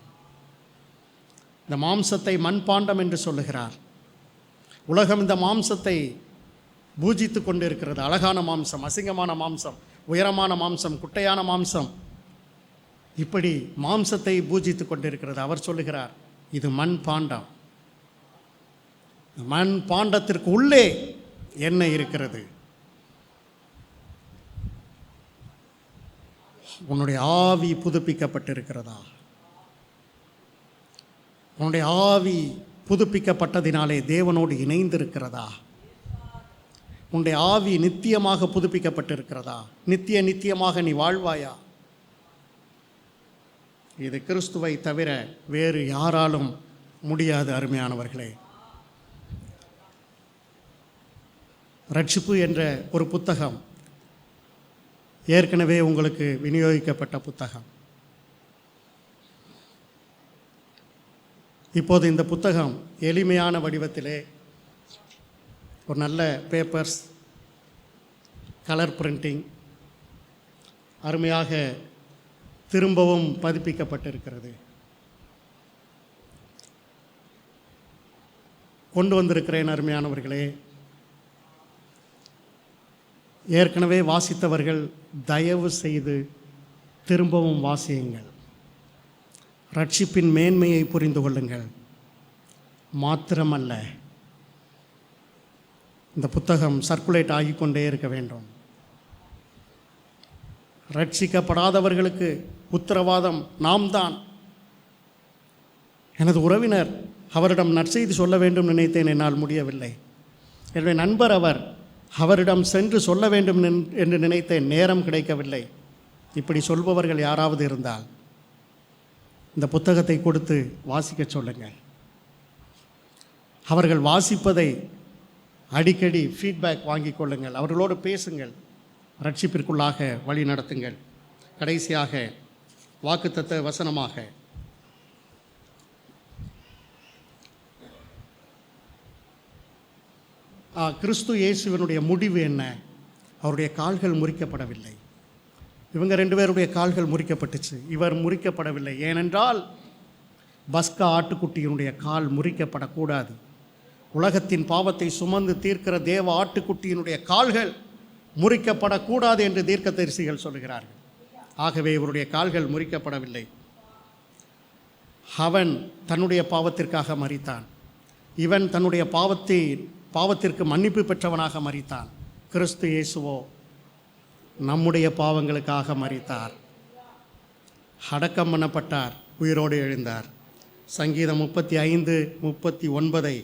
இந்த மாம்சத்தை மண் பாண்டம் என்று சொல்லுகிறார். உலகம் இந்த மாம்சத்தை பூஜித்து கொண்டு இருக்கிறது. அழகான மாம்சம், அசிங்கமான மாம்சம், உயரமான மாம்சம், குட்டையான மாம்சம், இப்படி மாம்சத்தை பூஜித்து கொண்டிருக்கிறது. அவர் சொல்லுகிறார், இது மண் பாண்டம். மண் பாண்டத்திற்கு உள்ளே என்ன இருக்கிறது? உன்னுடைய ஆவி புதுப்பிக்கப்பட்டிருக்கிறதா? உன்னுடைய ஆவி புதுப்பிக்கப்பட்டதினாலே தேவனோடு இணைந்திருக்கிறதா? உன்னுடைய ஆவி நித்தியமாக புதுப்பிக்கப்பட்டிருக்கிறதா? நித்தியமாக நீ வாழ்வாயா? இது கிறிஸ்துவை தவிர வேறு யாராலும் முடியாது. அருமையானவர்களே, ரட்சிப்பு என்ற ஒரு புத்தகம் ஏற்கனவே உங்களுக்கு விநியோகிக்கப்பட்ட புத்தகம். இப்போது இந்த புத்தகம் எளிமையான வடிவத்திலே ஒரு நல்ல பேப்பர்ஸ், கலர் பிரிண்டிங், அருமையாக திரும்பவும் பதிப்பிக்கப்பட்டிருக்கிறது. கொண்டு வந்திருக்கிறேன். அருமையானவர்களே, ஏற்கனவே வாசித்தவர்கள் தயவு செய்து திரும்பவும் வாசியுங்கள். ரட்சிப்பின் மேன்மையை புரிந்து கொள்ளுங்கள். மாத்திரமல்ல, இந்த புத்தகம் சர்க்குலேட் ஆகிக்கொண்டே இருக்க வேண்டும். ரட்சிக்கப்படாதவர்களுக்கு உத்தரவாதம் நாம் தான். எனது உறவினர், அவரிடம் நற்செய்தி சொல்ல வேண்டும் நினைத்தேன், என்னால் முடியவில்லை. என்னுடைய நண்பர், அவரிடம் சென்று சொல்ல வேண்டும் என்று நினைத்தேன், நேரம் கிடைக்கவில்லை. இப்படி சொல்பவர்கள் யாராவது இருந்தால் இந்த புத்தகத்தை கொடுத்து வாசிக்க சொல்லுங்கள். அவர்கள் வாசிப்பதை அடிக்கடி ஃபீட்பேக் வாங்கிக் கொள்ளுங்கள். அவர்களோடு பேசுங்கள். ரட்சிப்பிற்குள்ளாக வழி நடத்துங்கள். கடைசியாக வாக்குத்தத்த வசனமாக கிறிஸ்து இயேசுவினுடைய முடிவு என்ன? அவருடைய கால்கள் முறிக்கப்படவில்லை. இவங்க 2 பேருடைய கால்கள் முறிக்கப்பட்டுச்சு, இவர் முறிக்கப்படவில்லை. ஏனென்றால் பஸ்கா ஆட்டுக்குட்டியினுடைய கால் முறிக்கப்படக்கூடாது. உலகத்தின் பாவத்தை சுமந்து தீர்க்கிற தேவ ஆட்டுக்குட்டியினுடைய கால்கள் முறிக்கப்படக்கூடாது என்று தீர்க்கதரிசிகள் சொல்கிறார்கள். ஆகவே இவருடைய கால்கள் முறிக்கப்படவில்லை. அவன் தன்னுடைய பாவத்திற்காக மரித்தான். இவன் தன்னுடைய பாவத்திற்கு மன்னிப்பு பெற்றவனாக மரித்தான். கிறிஸ்து இயேசுவோ நம்முடைய பாவங்களுக்காக மரித்தார், அடக்கம் பண்ணப்பட்டார், உயிரோடு எழுந்தார். சங்கீதம் 35:39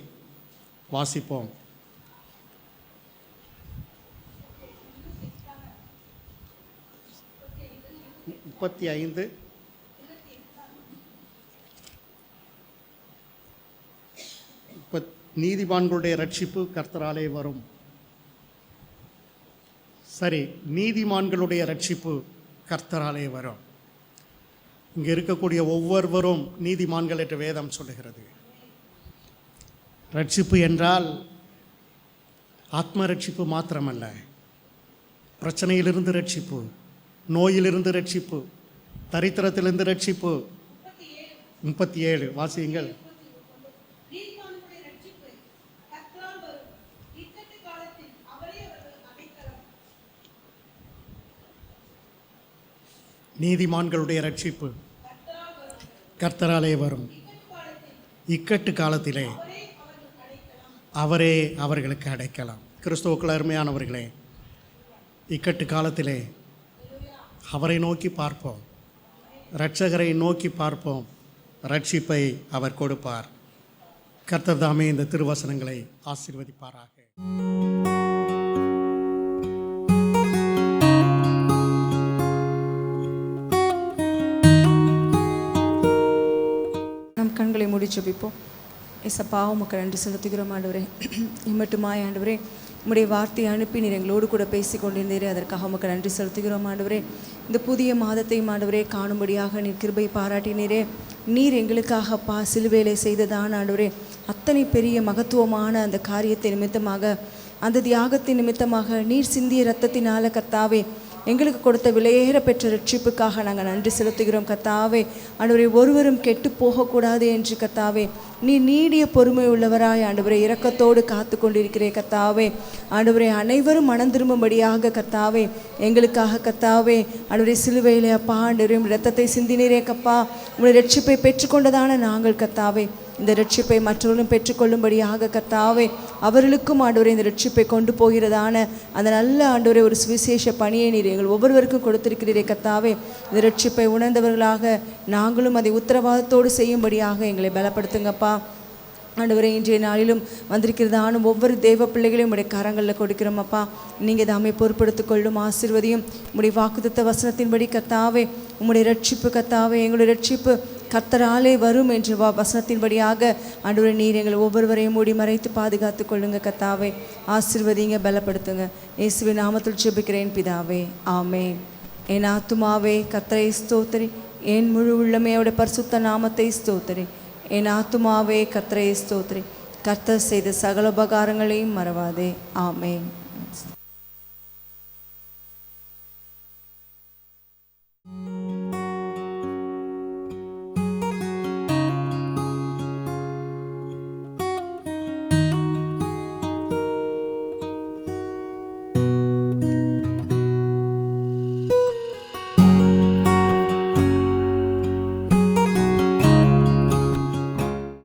வாசிப்போம். நீதிமான்களுடைய ரட்சிப்பு கர்த்தராலே வரும். சரி, நீதிமான்களுடைய ரட்சிப்பு கர்த்தராலே வரும். இங்கே இருக்கக்கூடிய ஒவ்வொருவரும் நீதிமான்கள் என்று வேதம் சொல்லுகிறது. ரட்சிப்பு என்றால் ஆத்ம ரட்சிப்பு மாத்திரமல்ல, பிரச்சனையிலிருந்து ரட்சிப்பு, நோயிலிருந்து ரட்சிப்பு, தரித்திரத்திலிருந்து ரட்சிப்பு. 37 வாசியுங்கள். நீதிமான்களுடைய ரட்சிப்பு கர்த்தராலே வரும். இக்கட்டு காலத்திலே அவரே அவர்களுக்கு அடைக்கலாம். கிறிஸ்துவுக்குள் அருமையானவர்களே, இக்கட்டு காலத்திலே அவரை நோக்கி பார்ப்போம், இரட்சகரை நோக்கி பார்ப்போம். ரட்சிப்பை அவர் கொடுப்பார். கர்த்தர் தாமே இந்த திருவசனங்களை ஆசீர்வதிப்பாராக. நம் கண்களை மூடி ஜெபிப்போம். ஏசப்பா, உமக்கு நன்றி செலுத்துகிறோம் ஆண்டவரே. இம்மட்டுமாய் ஆண்டவரே, உம்முடைய வார்த்தையை அனுப்பி நீர் எங்களோடு கூட பேசி கொண்டிருந்தீரே, அதற்காக உமக்கு நன்றி செலுத்துகிறோம் ஆண்டவரே. இந்த புதிய மாதத்தையும் ஆண்டவரே காணும்படியாக நீர் கிருபை பாராட்டினீரே. நீர் எங்களுக்காகப்பா சிலுவையிலே செய்ததான ஆண்டவரே அத்தனை பெரிய மகத்துவமான அந்த காரியத்தை நிமித்தமாக, அந்த தியாகத்தின் நிமித்தமாக, நீர் சிந்திய இரத்தத்தினால கர்த்தாவே எங்களுக்கு கொடுத்த விலையேற பெற்ற ரட்சிப்புக்காக நாங்கள் நன்றி செலுத்துகிறோம் கர்த்தாவே. ஆண்டவரே, ஒருவரும் கெட்டு போகக்கூடாது என்று கர்த்தாவே நீ நீடிய பொறுமை உள்ளவராய் ஆண்டவரே இரக்கத்தோடு காத்து கொண்டிருக்கிறே கர்த்தாவே. ஆண்டவரே, அனைவரும் மனம் திரும்பும்படியாக கர்த்தாவே எங்களுக்காக கர்த்தாவே ஆண்டவரே சிலுவையிலே அப்பா ஆண்டவரே இரத்தத்தை சிந்தினீரே கப்பா. உங்களுடைய ரட்சிப்பை பெற்றுக்கொண்டதான நாங்கள் கர்த்தாவே இந்த ரட்சிப்பை மற்றவர்களும் பெற்றுக்கொள்ளும்படியாக கர்த்தாவே அவர்களுக்கும் ஆண்டவரே இந்த ரட்சிப்பை கொண்டு போகிறதான அந்த நல்ல ஆண்டவரே ஒரு சுவிசேஷ பணியை நீர் எங்கள் ஒவ்வொருவருக்கும் கொடுத்திருக்கிறீரே கர்த்தாவே. இந்த ரட்சிப்பை உணர்ந்தவர்களாக நாங்களும் அதை உத்தரவாதத்தோடு செய்யும்படியாக எங்களை பலப்படுத்துங்கப்பா. ஆண்டவரே, இன்றைய நாளிலும் வந்திருக்கிறதான ஒவ்வொரு தேவ பிள்ளைகளையும் உடைய கரங்களில் கொடுக்கிறோம் அப்பா. நீங்கள் தாமே பொறுப்படுத்திக் கொள்ளும் ஆசீர்வதியும். உடைய வாக்குத்தத்த வசனத்தின்படி கர்த்தாவே உம்முடைய ரட்சிப்பு கர்த்தாவே எங்களுடைய ரட்சிப்பு கர்த்தராலே வரும் என்று வசனத்தின்படியாக ஆண்டவரே நீர் எங்கள் ஒவ்வொருவரையும் மூடி மறைத்து பாதுகாத்து கொள்ளுங்க கர்த்தாவே. ஆசீர்வதிங்க, பலப்படுத்துங்க. இயேசுவின் நாமத்தில் ஜெபிக்கிறேன் பிதாவே, ஆமென். என் ஆத்துமாவே கர்த்தரை ஸ்தோத்திரி, என் முழு உள்ளமே அவருடைய பரிசுத்த நாமத்தை ஸ்தோத்திரி. என் ஆத்துமாவே கர்த்தரை ஸ்தோத்திரி, கர்த்தர் செய்த சகல உபகாரங்களையும் மறவாதே. ஆமென்.